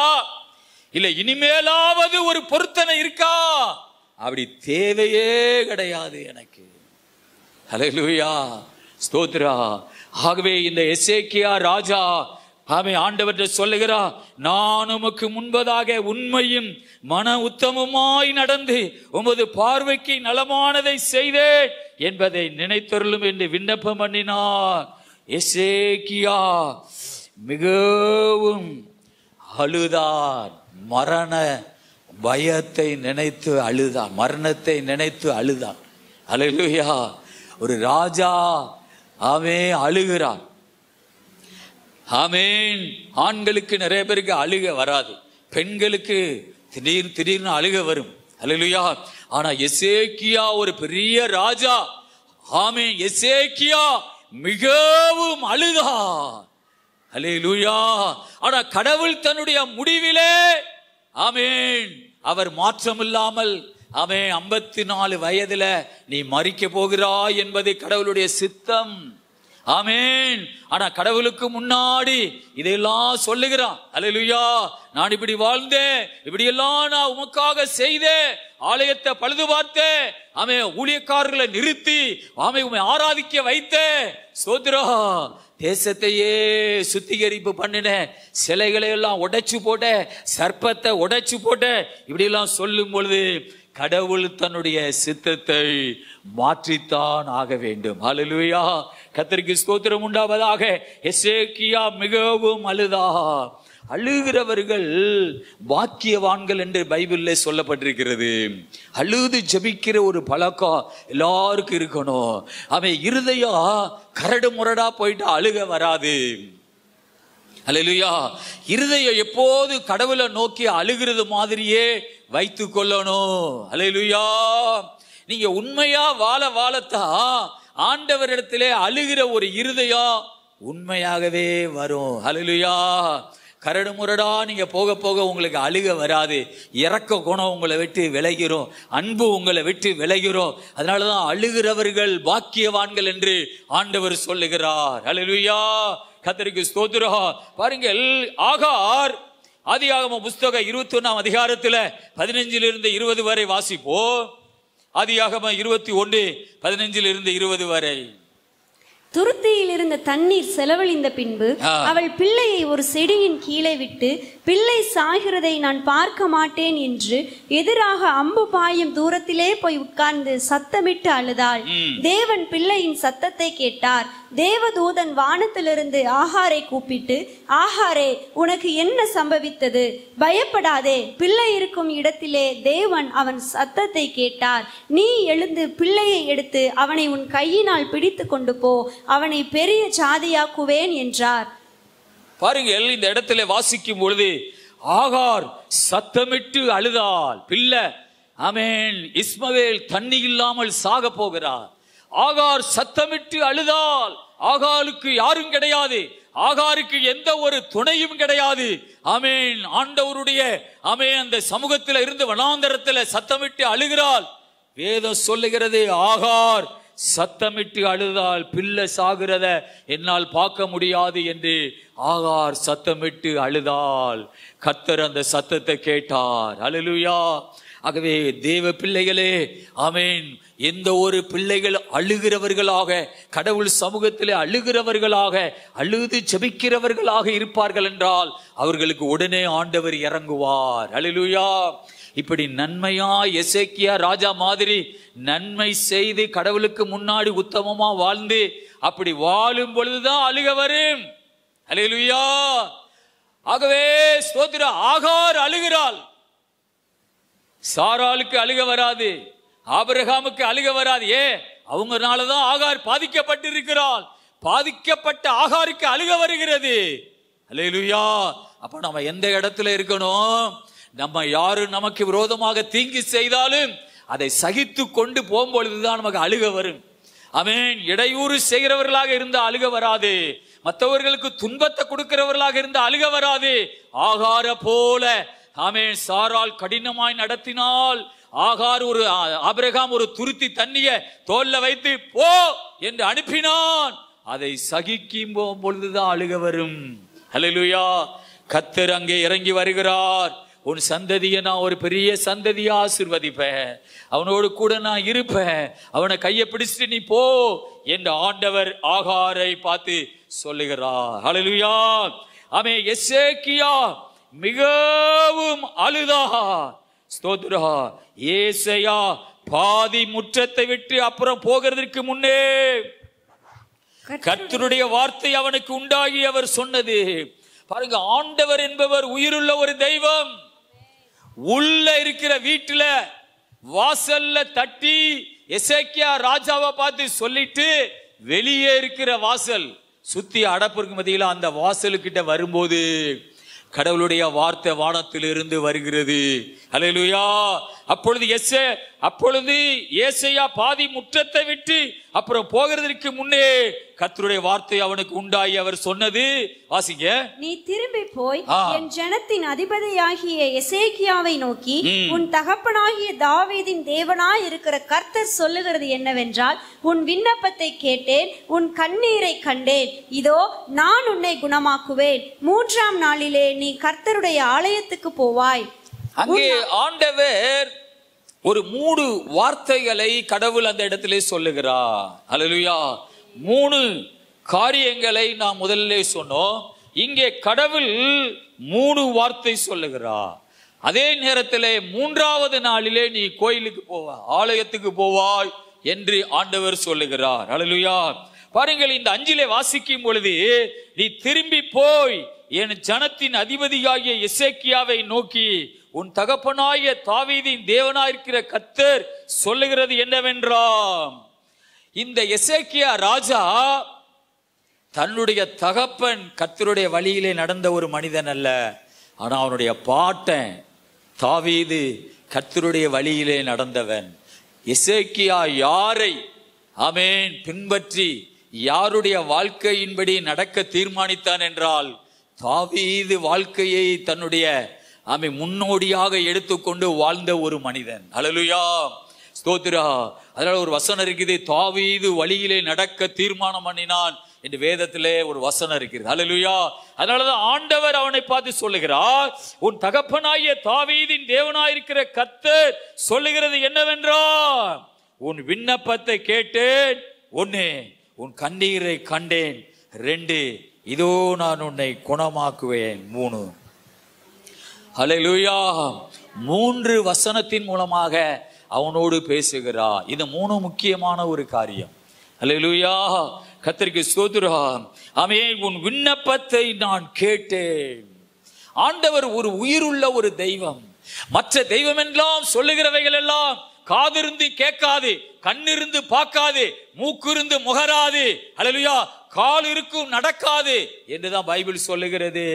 இல்ல இனிமேலாவது ஒரு பொருத்தனை இருக்கா? அப்படி தேவையே கிடையாது எனக்கு. அல்லேலூயா, ஸ்தோத்திரா. ஆகவே இந்த எசேக்கியா ராஜா அவன் ஆண்டவர்கிட்ட சொல்லுகிறா, நான் உமக்கு முன்பதாக உண்மையும் மன உத்தமமாய் நடந்து உமது பார்வைக்கு நலமானதை செய்தேன் என்பதை நினைத்தருளும் என்று விண்ணப்பம் பண்ணினார். எசேக்கியா மிகவும் அழுதார். மரண பயத்தை நினைத்து அழுதான், மரணத்தை நினைத்து அழுதான். அல்லேலூயா. ஒரு ராஜா அவன் அழுகிறான். ஆமென். ஆண்களுக்கு நிறைய பேருக்கு அழுக வராது, பெண்களுக்கு திடீர்னு அழுக வரும். அல்லேலூயா. ஆனா எசேக்கியா ஒரு பெரிய ராஜா. ஆமென். எசேக்கியா மிகவும் அழுதான். அல்லேலூயா. ஆனா கடவுள் தன்னுடைய முடிவிலே, ஆமென், அவர் மாற்றமில்லாமல், ஆமென், 54 வயதுல நீ மரிக்க போகிறாய் என்பது கடவுளுடைய சித்தம். ஆமென். ஆனா கடவுளுக்கு முன்னாடி இதையெல்லாம் சொல்லுகிறான். அல்லேலூயா. நான் இப்படி வாழ்ந்தேன், இப்படி எல்லாம் நான் உமக்காக செய்தேன், ஆலயத்தை பழுது பார்த்தேன், ஆமே ஊழியக்காரர்களை நிறுத்தி ஆமே உம்மை ஆராதிக்க வைத்த ஸ்தோத்திரம். தேசத்தையே சுத்திகரிப்பு பண்ணின, சிலைகளை எல்லாம் உடைச்சு போட்ட, சர்ப்பத்தை உடைச்சு போட்ட, இப்படி எல்லாம் சொல்லும் பொழுது கடவுள் தன்னுடைய சித்தத்தை மாற்றித்தான் ஆக வேண்டும். ஹல்லேலூயா, கர்த்தருக்கு ஸ்தோத்திரம் உண்டாவதாக. எசேக்கியா மிகவும் அழுதார். அழுகிறவர்கள் பாக்கியவான்கள் என்று பைபிளில் சொல்லப்பட்டிருக்கிறது. அழுது ஜெபிக்கிற ஒரு பழக்கம் எல்லாருக்கும் இருக்கணும். அவன் இருதயம் கரடு முரடா போயிட்டு அழுக வராது. ஹல்லேலூயா, இருதயம் எப்போது கடவுளை நோக்கி அழுகிறது மாதிரியே வைத்து கொள்ளணும். ஹல்லேலூயா, நீங்க உண்மையா வாழத்தான் ஆண்டவரிடத்திலே அழுகிற ஒரு இருதயம் உண்மையாகவே வரும். ஹல்லேலூயா, கரடு முரடா நீங்க போக போக உங்களுக்கு அழுக வராது. இரக்க குணம் உங்களை விட்டு விலகிறோம், அன்பு உங்களை விட்டு விலகிறோம். அதனாலதான் அழுகிறவர்கள் பாக்கியவான்கள் என்று ஆண்டவர் சொல்லுகிறார். ஹல்லேலூயா, கர்த்தருக்கு ஸ்தோத்திரம். பாருங்கள், ஆகார் ஆதியாகம புஸ்தகம் 21ஆம் அதிகாரத்தில் 15 20 வரை வாசிப்போம். ஆதியாகம 21 15 20 வரை. துருத்தியில் இருந்த தண்ணீர் செலவழிந்த பின்பு அவள் பிள்ளையை ஒரு செடியின் கீழே விட்டு, பிள்ளை சாகிறதை நான் பார்க்க மாட்டேன் என்று எதிராக அம்பு பாயும் தூரத்திலே போய் உட்கார்ந்து சத்தமிட்டு அழுதாள். தேவன் பிள்ளையின் சத்தத்தை கேட்டார். தேவதூதன் வானத்திலிருந்து ஆகாரை கூப்பிட்டு, ஆகாரே, உனக்கு என்ன சம்பவித்தது? பயப்படாதே, பிள்ளை இருக்கும் இடத்திலே தேவன் அவன் சத்தத்தை கேட்டார். நீ எழுந்து பிள்ளையை எடுத்து அவனை உன் கையினால் பிடித்து கொண்டு போ, அவனை பெரிய ஜாதியாக்குவேன் என்றார். பாருங்கள், இந்த இடத்துல வாசிக்கும் பொழுது ஆகார் சத்தமிட்டு அழுதாள். பிள்ளை ஆமென் இஸ்மவேல் தண்ணி இல்லாமல் சாக போகிறார். ஆகார் சத்தமிட்டு அழுதாள். ஆகாருக்கு யாரும் கிடையாது, ஆகாருக்கு எந்த ஒரு துணையும் கிடையாது. ஆமென், ஆண்டவருடைய ஆமென் அந்த சமூகத்தில் இருந்து வனாந்தரத்தில் சத்தமிட்டு அழுகிறாள். வேதம் சொல்லுகிறது, ஆகார் சத்தமிட்டு அழுதால் பிள்ளை சாகிறத என்னால் பார்க்க முடியாது என்று ஆகார் சத்தமிட்டு அழுதால் கர்த்தர் அந்த சத்தத்தை கேட்டார். ஹல்லேலூயா. ஆகவே தேவ பிள்ளைகளே, ஆமென், எந்த ஒரு பிள்ளைகள் அழுகிறவர்களாக, கடவுள் சமூகத்திலே அழுகிறவர்களாக, அழுது ஜெபிக்கிறவர்களாக இருப்பார்கள் என்றால் அவர்களுக்கு உடனே ஆண்டவர் இறங்குவார். ஹல்லேலூயா. இப்படி நன்மையா எசேக்கியா ராஜா மாதிரி நன்மை செய்து கடவுளுக்கு முன்னாடி உத்தமமா வாழ்ந்து அப்படி வாழும் பொழுதுதான் அழுக வரும். ஹல்லேலூயா. ஆகவே ஸ்தோத்திரம், ஆகார் அழுகிறாள். சாராளுக்கு அழுக வராது, ஆபிரகாமுக்கு அழுக வராது. அவங்கனாலதான் ஆகார் பாதிக்கப்பட்டிருக்கிறாள். பாதிக்கப்பட்ட ஆகாருக்கு அழுக வருகிறது. ஹல்லேலூயா. அப்ப நம்ம எந்த இடத்துல இருக்கணும்? நம்ம யாரு நமக்கு விரோதமாக தீங்கு செய்தாலும் அதை சகித்து கொண்டு போகும்பொழுதுதான் நமக்கு அழுக வரும். ஆமென். இடையூறு செய்கிறவர்களாக இருந்த அழுக வராது, மற்றவர்களுக்கு துன்பத்தை கொடுக்கிறவர்களாக இருந்த அழுக வராது. ஆகார போல ஆமென் சாரால் கடினமாய் நடத்தினால் ஆகார் ஆபிரகாம் ஒரு துருத்தி தண்ணிய தோல்ல வைத்து போ என்று அனுப்பினான். அதை சகிக்கும் பொழுதுதான் அழுக வரும். ஹல்லேலூயா. கர்த்தர் அங்கே இறங்கி வருகிறார். உன் சந்ததியை நான் ஒரு பெரிய சந்ததியா ஆசீர்வதிப்பேன், அவனோடு கூட நான் இருப்பேன், அவனை கையை பிடிச்சிட்டு நீ போ என்று ஆண்டவர் ஆகாரை பார்த்து சொல்லுகிறார். ஹல்லேலூயா. ஆமென். எசேக்கியா மிகவும் அழுதா. ஸ்தோத்திரா. ஏசாயா பாதி முற்றத்தை விட்டு அப்புறம் போகிறதுக்கு முன்னே கர்த்தருடைய வார்த்தை அவனுக்கு உண்டாகி அவர் சொன்னது. பாருங்க, ஆண்டவர் என்பவர் உயிருள்ள ஒரு தெய்வம். உள்ள இருக்கிற வீட்டுல வாசல்ல தட்டி எசேக்கியா ராஜாவை பார்த்து சொல்லிட்டு வெளியே இருக்கிற வாசல் சுத்தி அடப்பிற்கு மத்தியில அந்த வாசலுக்கிட்ட வரும்போது கடவுளுடைய வார்த்தை வானத்திலிருந்து வருகிறது. ஹல்லேலூயா. அப்பொழுது ஏசாயா பாதி முற்றத்தை விட்டு அப்புறம் போகிறதற்கு முன்னே கர்த்தருடைய வார்த்தை அவனுக்கு உண்டாகி அவர் சொன்னது, வாசிங்க. நீ திரும்பி போய் என் ஜனத்தின் அதிபதியாகிய எசேக்கியாவை நோக்கி, உன் தகப்பனாகிய தாவீதின் தேவனாய் இருக்கிற கர்த்தர் சொல்லுகிறது என்னவென்றால், உன் விண்ணப்பத்தை கேட்டேன், உன் கண்ணீரை கண்டேன், இதோ நான் உன்னை குணமாக்குவேன், 3ஆம் நாளிலே நீ கர்த்தருடைய ஆலயத்துக்கு போவாய். அங்கே ஆண்டவர் ஒரு 3 வார்த்தைகளை கடவுள் அந்த இடத்திலே சொல்லுகிறார். அல்லேலூயா. 3 காரியங்களை நாம் முதல்ல சொன்னோம். இங்கே கடவுள் 3 வார்த்தை சொல்லுகிறார். அதே நேரத்திலே 3வது நாளிலே நீ கோயிலுக்கு போவாய், ஆலயத்துக்கு போவாய் என்று ஆண்டவர் சொல்லுகிறார். அல்லேலூயா. பாருங்கள், இந்த 5 வாசிக்கும் பொழுது, நீ திரும்பி போய் என் ஜனத்தின் அதிபதியாகிய எசேக்கியாவை நோக்கி உன் தகப்பனாகிய தாவீதின் தேவனாயிருக்கிற கர்த்தர் சொல்லுகிறது என்னவென்றால், இந்த எசேக்கியா ராஜா தன்னுடைய தகப்பன் கர்த்தருடைய வழியிலே நடந்த ஒரு மனிதன் அல்ல. ஆனா அவனுடைய பாட்டன் தாவீது கர்த்தருடைய வழியிலே நடந்தவன். எசேக்கியா யாரை ஆமென் பின்பற்றி யாருடைய வாழ்க்கையின்படி நடக்க தீர்மானித்தான் என்றால், தாவீது வாழ்க்கையை தன்னுடைய முன்னோடியாக எடுத்துக்கொண்டு வாழ்ந்த ஒரு மனிதன். அல்லேலூயா, ஸ்தோத்திரா. அதனால ஒரு வசனம் இருக்குது, தாவீது வழியிலே நடக்க தீர்மானம் பண்ணினான் என்று வேதத்திலே ஒரு வசனம் இருக்கிறது. அல்லேலூயா. அதனாலதான் ஆண்டவர் அவனை பார்த்து சொல்லுகிறார், உன் தகப்பனாகிய தாவீதின் தேவனாயிருக்கிற கர்த்தர் சொல்லுகிறது என்னவென்றால், உன் விண்ணப்பத்தை கேட்டேன், 1 உன் கண்ணீரை கண்டேன், 2 இதோ நான் உன்னை குணமாக்குவேன், 3. அல்லேலூயா. 3 வசனத்தின் மூலமாக அவனோடு பேசுகிறார். இது 3 முக்கியமான ஒரு காரியம். அல்லேலூயா, கர்த்தருக்கு ஸ்தோத்திரம். ஆமென். உன் விண்ணப்பத்தை நான் கேட்டேன். ஆண்டவர் ஒரு உயிருள்ள ஒரு தெய்வம். மற்ற தெய்வம் எல்லாம் சொல்லுகிறவைகள் எல்லாம் காதிருந்து கேட்காது, கண்ணிருந்து பார்க்காது, மூக்கிருந்து முகராது, அல்லேலூயா, கால் இருக்கும் நடக்காது என்றுதான் பைபிள் சொல்லுகிறது.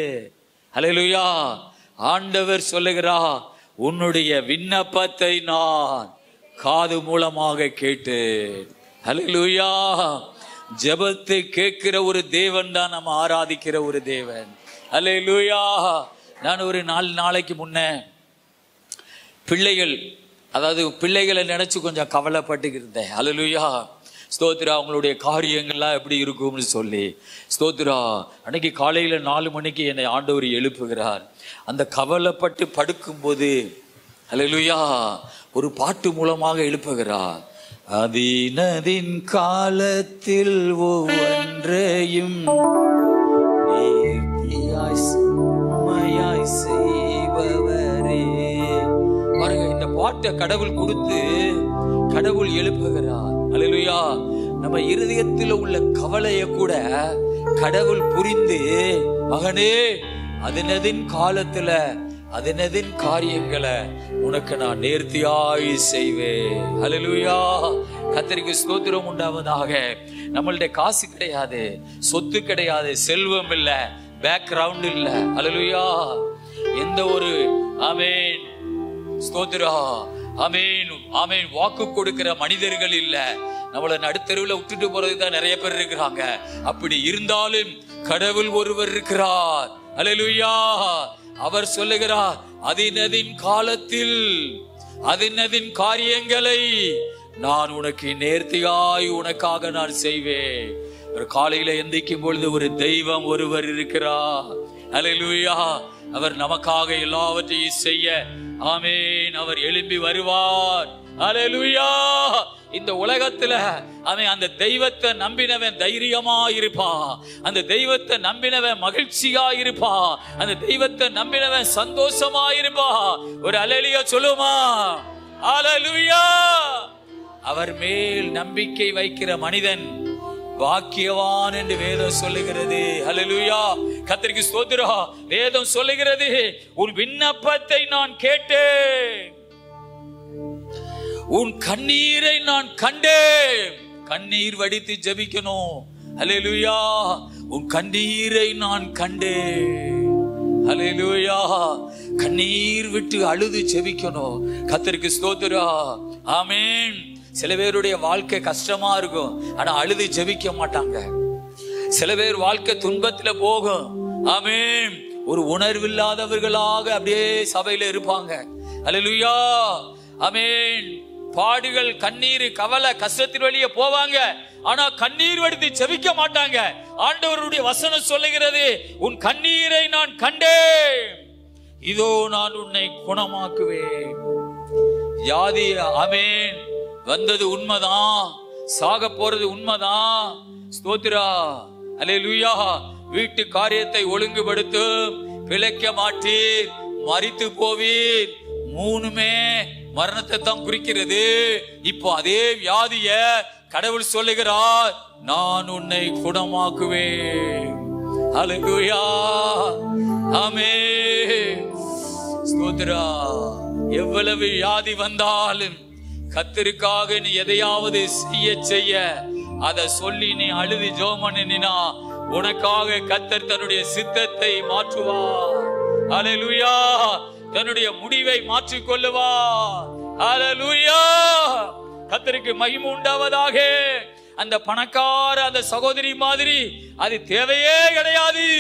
அல்லேலூயா. ஆண்டவர் சொல்லுகிறார், உன்னுடைய விண்ணப்பத்தை நான் காது மூலமாக கேட்டேன். அல்லேலூயா. ஜெபத்தை கேட்கிற ஒரு தேவன் தான் நம்ம ஆராதிக்கிற ஒரு தேவன். அல்லேலூயா. நான் ஒரு 4 நாளைக்கு முன்ன பிள்ளைகளை நினைச்சு கொஞ்சம் கவலைப்பட்டு இருந்தேன். அல்லேலூயா, ஸ்தோத்திரா. அவங்களுடைய காரியங்கள்லாம் எப்படி இருக்கும்னு சொல்லி, ஸ்தோத்திரா. அன்னைக்கு காலையில 4 மணிக்கு என்னை ஆண்டவர் எழுப்புகிறார். அந்த கவலைப்பட்டு படுக்கும்போது அல்லேலூயா ஒரு பாட்டு மூலமாக எழுப்புகிறார். அதினதின் காலத்தில் ஒவ்வொன்றையும் செய்பவரே. பாருங்க, இந்த பாட்டை கடவுள் கொடுத்து கடவுள் எழுப்புகிறார். அல்லேலூயா. நம்ம இருதயத்தில் உள்ள கவலையை கூட கடவுள் புரிந்து, மகனே அதனதின் காலத்துல அதனதின் காரியங்களை உனக்கு நான் நேர்த்தியாய் செய்வேன். அல்லேலூயா. கர்த்தருக்கு ஸ்தோத்திரம் உண்டாவதாக. நம்மளுடைய காசு கிடையாது, சொத்து கிடையாது, செல்வம் இல்ல, பேக்ரவுண்ட் இல்ல. அல்லேலூயா. எந்த ஒரு ஆமென் ஸ்தோத்திரா ஆமென் ஆமென் வாக்கு கொடுக்கிற மனிதர்கள் இல்ல. நம்மள நடுத்தருவில் விட்டுட்டு போறதுதான் நிறைய பேர் இருக்கிறாங்க. அப்படி இருந்தாலும் கடவுள் ஒருவர் இருக்கிறார். அல்லேலூயா. அவர் சொல்லுகிறார், அதினதின் காலத்தில் அதினதின் காரியங்களை நான் உனக்கு நேர்த்தியாய் உனக்காக நான் செய்வேன். ஒரு காலையில எந்திக்கும் பொழுது ஒரு தெய்வம் ஒருவர் இருக்கிறார். அல்லேலூயா. அவர் நமக்காக எல்லாவற்றையும் செய்ய ஆமென் அவர் எழும்பி வருவார். அல்லேலூயா. இந்த உலகத்துல அவன் அந்த தெய்வத்தை நம்பினவன் தைரியமா இருப்பான். அந்த தெய்வத்தை நம்பினவன் மகிழ்ச்சியா இருப்பான். அந்த தெய்வத்தை நம்பினவன் சந்தோஷமா இருப்பான். ஒரு அல்லேலூயா சொல்லுமா? அல்லேலூயா. அவர் மேல் நம்பிக்கை வைக்கிற மனிதன் பாக்கியவான் என்று வேதம் சொல்லுகிறது. அல்லேலூயா. கர்த்தருக்கு ஸ்தோத்திரம். வேதம் சொல்லுகிறது, உன் விண்ணப்பத்தை நான் கேட்டேன், உன் கண்ணீரை நான் கண்டேன். கண்ணீர் வடித்து ஜெபிக்கணும். அல்லேலூயா. உன் கண்ணீரை நான் கண்டேன். அல்லேலூயா. கண்ணீர் விட்டு அழுது ஜெபிக்கணும். கர்த்தருக்கு ஸ்தோத்திரம். ஆமென். சில பேருடைய வாழ்க்கை கஷ்டமா இருக்கும், ஆனா அழுது ஜெபிக்க மாட்டாங்க. சில பேர் வாழ்க்கை துன்பத்துல போகும். ஆமென். ஒரு உணர்வில்லாதவர்களாக அப்படியே சபையில இருப்பாங்க. அல்லேலூயா. ஆமென். பாடுகள், கண்ணீர், கவலை, கஷ்டத்தின் வழியே போவாங்க, ஆனா கண்ணீர் வடித்து ஜெபிக்க மாட்டாங்க. ஆண்டவருடைய வசனம் சொல்லுகிறது, உன் கண்ணீரை நான் கண்டேன், இதோ நான் உன்னை குணமாக்குவேன். வியாதி ஆமென் வந்தது உண்மைதான், சாக போறது உண்மைதான். ஸ்தோத்திரா, அல்லேலூயா. வீட்டு காரியத்தை ஒழுங்குபடுத்தும், பிழைக்க மாட்டீர், மரித்து போவீர். மூணுமே மரணத்தை தான் குறிக்கிறது. இப்போ அதே வியாதிய கடவுள் சொல்லுகிறார், நான் உன்னை குணமாக்குவேன். அல்லேலூயா, ஆமென். ஸ்தோத்திரா. எவ்வளவு வியாதி வந்தாலும் கர்த்தருக்காக நீ எதையாவது செய்ய அதை சொல்லி நீ அழுது ஜெபம் பண்ணினா உனக்காக கர்த்தர் தன்னுடைய சித்தத்தை மாற்றுவார். அல்லேலூயா. தன்னுடைய முடிவை மாற்றிக் கொள்ளுவார். அல்லேலூயா. கர்த்தருக்கு மகிமை உண்டாவதாக. அந்த பணக்கார அந்த சகோதரி மாதிரி அது தேவையே கிடையாது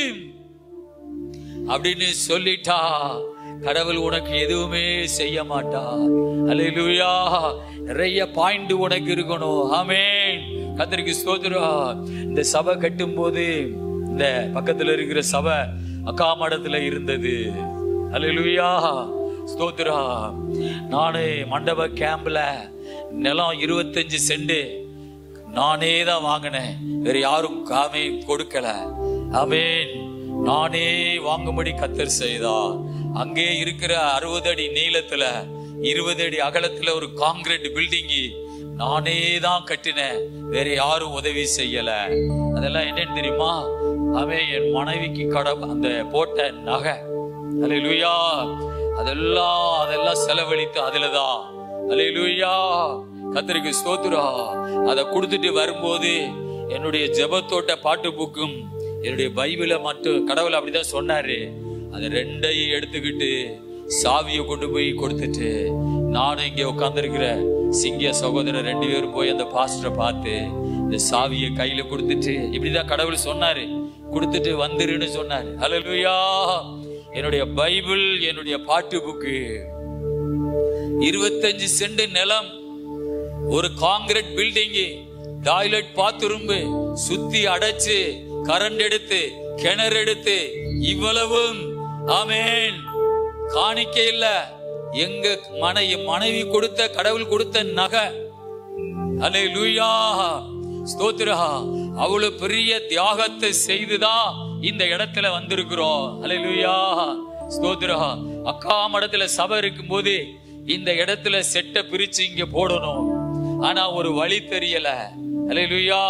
அப்படின்னு சொல்லிட்டா கடவுள் உனக்கு எதுவுமே செய்ய மாட்டார். அல்லேலூயா. நிறைய பாயிண்ட் உனக்கு இருக்கணும். ஆமென். கர்த்தருக்கு ஸ்தோத்திரம். இந்த சபை கட்டும் போது இந்த பக்கத்துல இருக்கிற சபை அக்கா மடத்துல இருந்தது. அல்லேலூயா. ஸ்தோத்திரம். நானே மண்டப கேம்ப்ல நிலம் 25 சென்ட் நானே தான் வாங்கினேன், வேற யாரும் காமே கொடுக்கல. ஆமென். நானே வாங்கும்படி கர்த்தர் செய்தா. அங்கே இருக்கிற 60 அடி நீளத்துல 20 அடி அகலத்துல ஒரு காங்கிரீட் பில்டிங் நானே தான் கட்டினேன், வேற யாரும் உதவி செய்யல. அதெல்லாம் என்னன்னு தெரியுமா? அவன் என் மனைவிக்கு அந்த போட்ட நகை. அல்லேலூயா. அதெல்லாம் செலவழித்து அதுலதான். அல்லேலூயா. கர்த்தருக்கு ஸ்தோத்திரம். அதை கொடுத்துட்டு வரும்போது என்னுடைய ஜெபத்தோட்ட பாட்டு புக்கும் என்னுடைய பைபிளை மட்டும் கடவுள் அப்படிதான் சொன்னாரு. அதை ரெண்டையும் எடுத்துக்கிட்டு சாவியை கொண்டு போய் கொடுத்துட்டு நானும் இங்க உட்கார்ந்துருக்கிற சிங்கிய சகோதரர் 2 பேரும் போய் அந்த பாஸ்டரை பார்த்து இந்த சாவியை கையில கொடுத்துட்டு இப்படிதான் கடவுள் சொன்னாரு, கொடுத்துட்டு வந்துருன்னு சொன்னாரு. அல்லேலூயா. என்னுடைய பைபிள், என்னுடைய பாட்டு புக்கு, 25 சென்ட் நிலம், ஒரு காங்கிரீட் பில்டிங், டாய்லெட் பாத்ரூம் சுத்தி அடைச்சு கரண்ட் எடுத்து கிணறு எடுத்து இவ்வளவும் ஆமென் காணிக்க இல்ல, எங்க மனைவி கொடுத்த கடவுள் கொடுத்த நகை. அல்லேலூயா. ஸ்தோத்திரம். அவ்வளவு பெரிய தியாகத்தை செய்துதான் இந்த இடத்துல வந்திருக்கிறோம். அல்லேலூயா. ஸ்தோத்திரம். அக்கா மடத்துல சபை இருக்கும் போது இந்த இடத்துல செட்டை பிரிச்சு இங்க போடணும், ஆனா ஒரு வழி தெரியல. அல்லேலூயா.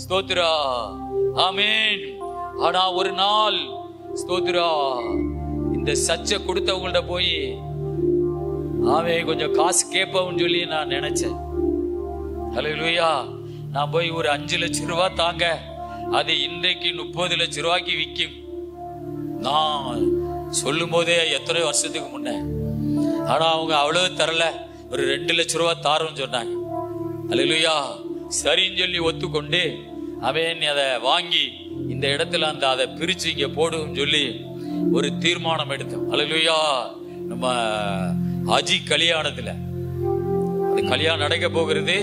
ஸ்தோத்திரம். ஆமென். ஆனா ஒரு நாள் ஸ்தோத்திரம் இந்த சர்ச்சை கொடுத்தவங்கள்ட்ட போய் அவன் கொஞ்சம் காசு கேட்பவன்னு சொல்லி நான் நினைச்சேன். அல்லேலூயா. நான் போய் ஒரு 5 லட்சம் ரூபாய் தாங்க, அது இன்றைக்கு 30 லட்சம் ரூபாய்க்கு விற்கும். நான் சொல்லும் போதே எத்தனை வருஷத்துக்கு முன்ன. ஆனா அவங்க அவ்வளவு தரல, ஒரு 2 லட்சம் ரூபாய் தாரோன்னு சொன்னாங்க. அல்லேலூயா. சரின்னு சொல்லி ஒத்துக்கொண்டு அவன் அதை வாங்கி இந்த இடத்துல அதை பிரிச்சு இங்க போடும் சொல்லி ஒரு தீர்மானம் எடுத்தோம். அல்லேலூயா. நம்ம அஜி கல்யாணத்துல அந்த கல்யாணம் நடக்க போகிறது,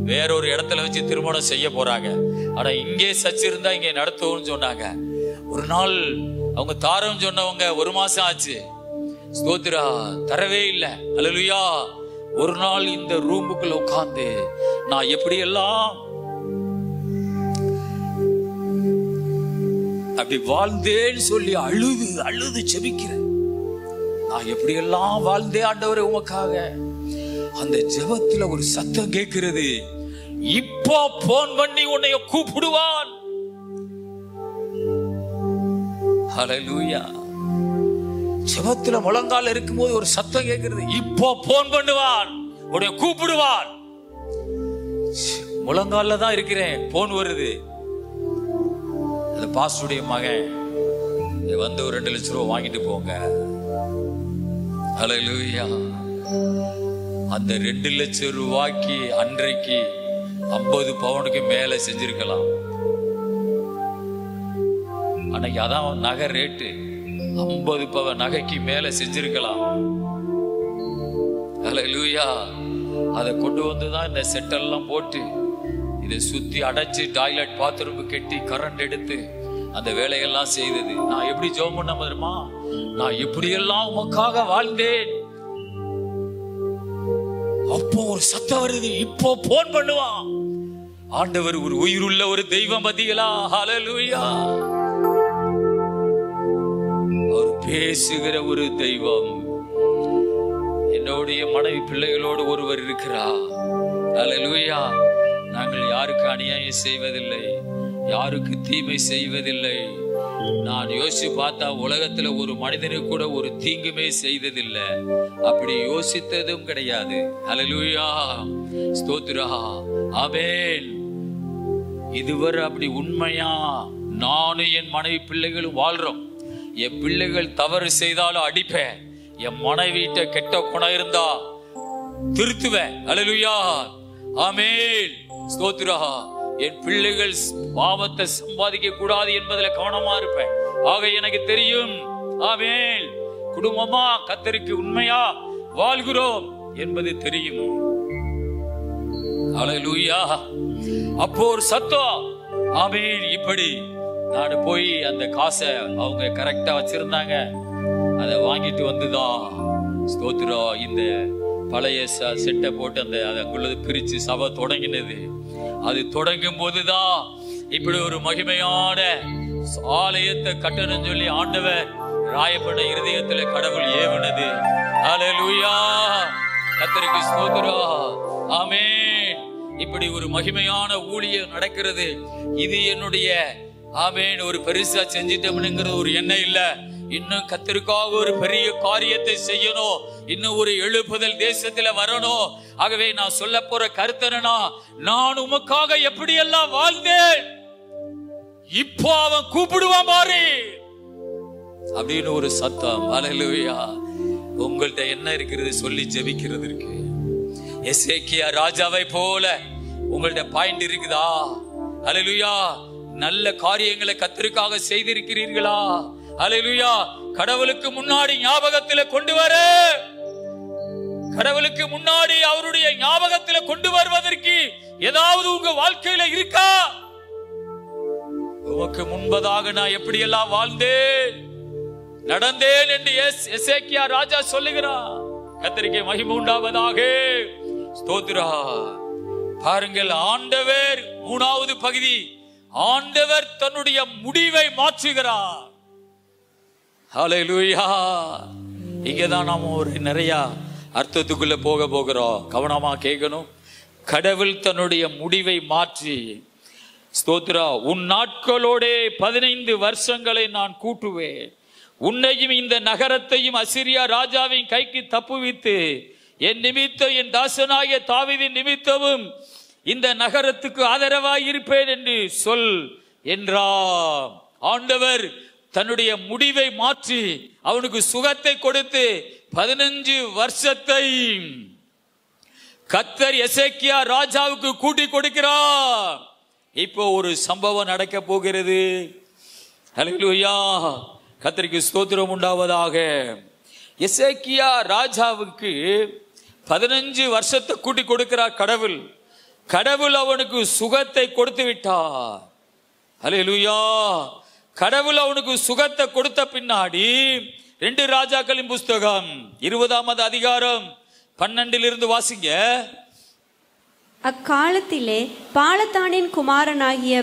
வேறொரு இடத்துல வச்சு திருமணம் செய்ய போறாங்க. ஆனா இங்கே சர்ச் இருந்தா இங்க நடத்துவோம்னு சொன்னாங்க. ஒரு நாள் அவங்க தாரம் சொன்னவங்க 1 மாசம் ஆச்சு. ஸ்தோத்திரா. தரவே இல்லை. அல்லேலூயா. ஒரு நாள் இந்த ரூமுக்குள்ள உட்கார்ந்து நான் எப்படி எல்லாம் அப்படி வாழ்ந்தேன்னு சொல்லி அழுது செபிக்கிறேன். நான் எப்படி எல்லாம் வாழ்ந்தே ஆண்டவரே உமக்காக. அந்த ஜெபத்துல ஒரு சத்தம் கேட்கிறது, இப்போ போன் பண்ணி உன்னை கூப்பிடுவான். ஹல்லேலூயா. ஜெபத்துல முழங்கால இருக்கும்போது ஒரு சத்தம் கேட்கிறது, இப்போ போன் பண்ணுவான், உன்னை கூப்பிடுவான். முழங்கால தான் இருக்கிறேன், போன் வருது. அந்த பாஸ்டருடைய மகன் வந்து ஒரு 2 லட்சம் ரூபாய் வாங்கிட்டு போங்க. ஹல்லேலூயா. அந்த 2 லட்சம் ரூபாய்க்கு அன்றைக்கு 50 பவுனுக்கு மேல செஞ்சிருக்கலாம். அன்னைக்கு அதான் நகை ரேட்டு. 50 பவுன் நகைக்கு மேல செஞ்சிருக்கலாம். ஹல்லேலூயா. அதை கொண்டு வந்துதான் இந்த செட்டெல்லாம் போட்டு இதை சுத்தி அடைச்சு டாய்லெட் பாத்ரூம் கட்டி கரண்ட் எடுத்து அந்த வேலையெல்லாம் செய்தது. நான் எப்படி ஜெபம் பண்ண தெரியுமா? நான் எப்படியெல்லாம் உமக்காக வாழ்ந்தேன். இப்போ ஒரு சத்தம் வருது, இப்போ போன் பண்ணுவான். ஆண்டவர் ஒரு உயிருள்ள ஒரு தெய்வம் பதிகளா. ஹல்லேலூயா. அவர் பேசுகிற ஒரு தெய்வம். என்னுடைய மனைவி பிள்ளைகளோடு ஒருவர் இருக்கிறார். ஹல்லேலூயா. நாங்கள் யாருக்கு அநியாயம் செய்வதில்லை, யாருக்கு தீமை செய்வதில்லை. நான் யோசிச்சு பார்த்தா உலகத்துல ஒரு மனிதனுக்கு கூட ஒரு தீங்குமே செய்ததில்லை. அப்படி யோசித்ததும் கிடையாது. ஹல்லேலூயா. ஸ்தோத்திரம். ஆமென். இதுவரை அப்படி உண்மையா நானும் என் மனைவி பிள்ளைகளும் வாழ்றோம். என் பிள்ளைகள் தவறு செய்தாலும் அடிப்பேன். என் மனைவிட்ட கெட்ட குணம் இருந்தா திருத்துவேன். ஹல்லேலூயா. ஆமென். ஸ்தோத்திரம். என் பிள்ளைகள் பாவத்தை சம்பாதிக்க கூடாது என்பதில் கவனமா இருப்பேன். ஆக எனக்கு தெரியும். ஆமென். குடும்பமா கர்த்தருக்கு உண்மையா வாழ்கிறோம் என்பது தெரியும். ஹல்லேலூயா. அப்போ ஒரு சத்தம். ஆமென். இப்படி நான் போய் அந்த காசை அவங்க கரெக்டா வச்சிருந்தாங்க, அதை வாங்கிட்டு வந்துதான் ஸ்தோத்திரம் இந்த பழைய செட்டை போட்டு அந்த அதை பிரிச்சு சபை தொடங்கினது. அது தொடங்கும் போதுதான் இப்படி ஒரு மகிமையான ஆலயத்தை கட்டணும் சொல்லி ஆண்டவர் ராயப்பட இருதயத்துல கடவுள் ஏவனது. ஹல்லேலூயா. கர்த்தருக்கு ஸ்தோத்திரம். ஆமென். இப்படி ஒரு மகிமையான ஊழியம் நடக்கிறது. இது என்னுடைய ஆமென் ஒரு பெருசா செஞ்சிட்டோம்ங்கிறது ஒரு எண்ணம் இல்ல. இன்னும் கர்த்தருக்காக ஒரு பெரிய காரியத்தை செய்யணும், இன்னும் ஒரு எழுப்புதல் தேசத்துல வரணும். ஆகவே நான் சொல்ல போற கருத்தனா, நான் உமக்காக எப்படி எல்லாம் வாழ்ந்தேன், இப்போ அவன் கூப்பிடுவான் மாறி அப்படின்னு ஒரு சத்தம். ஹல்லேலூயா. உங்கள்ட்ட என்ன இருக்கிறது சொல்லி ஜெபிக்கிறது இருக்கு. எசேக்கியா ராஜாவை போல உங்கள்ட்ட பாயிண்ட் இருக்குதா? ஹல்லேலூயா. நல்ல காரியங்களை கர்த்தருக்காக செய்திருக்கிறீர்களா? ஹல்லேலூயா. கடவுளுக்கு முன்னாடி ஞாபகத்துல கொண்டு வர, கடவுளுக்கு முன்னாடி அவருடைய ஞாபகத்துல கொண்டு வருவதற்கு ஏதாவது உங்க வாழ்க்கையில இருக்கா? உமக்கு முன்பதாக நான் எப்படி எல்லாம் வாழ்ந்தேன் நடந்தேன் என்று எசேக்கியா ராஜா சொல்லுகிறார். கர்த்தருக்கு மகிமை உண்டாவதாக. ஸ்தோத்திரா. பாருங்கள், ஆண்டவர் மூணாவது பகுதி, ஆண்டவர் தன்னுடைய முடிவை மாற்றுகிறார். ஹல்லேலூயா. இங்கதான் நாம ஒரு நிறைய அர்த்தத்துக்குள்ள போகிறோம். கவனமா கேட்கணும். கடவுள் தன்னுடைய முடிவை மாற்றி, ஸ்தோத்திரா, உன் நாட்களோட 15 வருஷங்களை நான் கூட்டுவேன், உன்னையும் இந்த நகரத்தையும் அசிரியா ராஜாவின் கைக்கு தப்புவித்து என் நிமித்தம் என் தாசனாகிய தாவீதின் நிமித்தமும் இந்த நகரத்துக்கு ஆதரவாய் இருப்பேன் என்று சொல் என்றார். ஆண்டவர் தன்னுடைய முடிவை மாற்றி அவனுக்கு சுகத்தை கொடுத்து 15 வருஷத்தை கர்த்தர் எசேக்கியா ராஜாவுக்கு கூட்டி கொடுக்கிறார். இப்போ ஒரு சம்பவம் நடக்க போகிறது. ஹல்லேலூயா. கர்த்தருக்கு ஸ்தோத்திரம் உண்டாவதாக. எசேக்கியா ராஜாவுக்கு 15 வருஷத்தை கூட்டி கொடுக்கிறார் கடவுள். கடவுள் அவனுக்கு சுகத்தை கொடுத்து விட்டார். ஹல்லேலூயா. கடவுள் அவனுக்கு சுகத்தை கொடுத்த பின்னாடி 2 ராஜாக்களின் புஸ்தகம் 20ஆம் அதிகாரம் 12 வாசிங்க. அக்காலத்திலே பாலத்தானின் குமாரனாகிய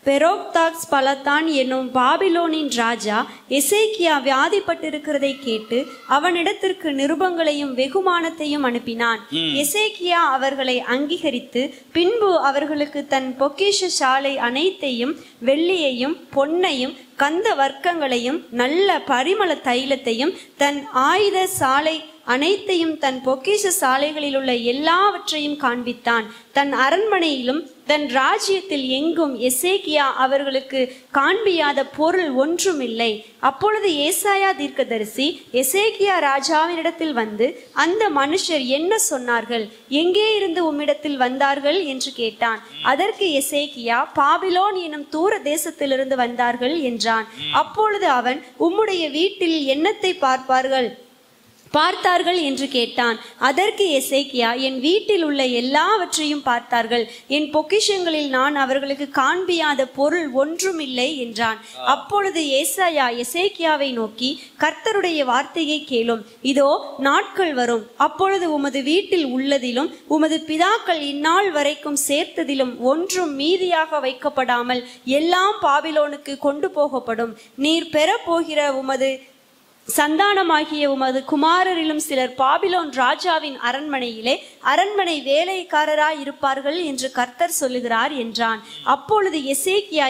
பெரோக்தாக்ஸ் பலத்தான் என்னும் பாபிலோனின் ராஜா எசேக்கியா வியாதிப்பட்டிருக்கிறதை கேட்டு அவனிடத்திற்கு நிருபங்களையும் வெகுமானத்தையும் அனுப்பினான். எசேக்கியா அவர்களை அங்கீகரித்து பின்பு அவர்களுக்கு தன் பொக்கிஷ சாலை அனைத்தையும், வெள்ளியையும் பொன்னையும் கந்த வர்க்கங்களையும் நல்ல பரிமள தைலத்தையும் தன் ஆயுத சாலை அனைத்தையும் தன் பொக்கிஷ சாலைகளில் உள்ள எல்லாவற்றையும் காண்பித்தான். தன் அரண்மனையிலும் தன் ராஜ்யத்தில் எங்கும் எசேக்கியா அவர்களுக்கு காண்பியாத பொருள் ஒன்றும் இல்லை. அப்பொழுது ஏசாயா தீர்க்கதரிசி எசேக்கியா ராஜாவினிடத்தில் வந்து, அந்த மனுஷர் என்ன சொன்னார்கள், எங்கே இருந்து உம்மிடத்தில் வந்தார்கள் என்று கேட்டான். அதற்கு எசேக்கியா, பாபிலோன் எனும் தூர தேசத்திலிருந்து வந்தார்கள் என்றான். அப்பொழுது அவன், உம்முடைய வீட்டில் என்னத்தை பார்ப்பார்கள், பார்த்தார்கள் என்று கேட்டான். அதற்கு எசேக்கியா, என் வீட்டில் உள்ள எல்லாவற்றையும் பார்த்தார்கள், என் பொக்கிஷங்களில் நான் அவர்களுக்கு காண்பியாத பொருள் ஒன்றும் இல்லை என்றான். அப்பொழுது ஏசாயா எசேக்கியாவை நோக்கி, கர்த்தருடைய வார்த்தையை கேளும். இதோ நாட்கள் வரும், அப்பொழுது உமது வீட்டில் உள்ளதிலும் உமது பிதாக்கள் இந்நாள் வரைக்கும் சேர்த்ததிலும் ஒன்றும் மீதியாக வைக்கப்படாமல் எல்லாம் பாபிலோனுக்கு கொண்டு போகப்படும். நீர் பெறப்போகிற உமது சந்தானமாகிய உமது குமாரரிலும் சிலர் பாபிலோன் ராஜாவின் அரண்மனையிலே அரண்மனை வேலைக்காரராய் இருப்பார்கள் என்று கர்த்தர் சொல்லுகிறார் என்றான். அப்பொழுது எசேக்கியா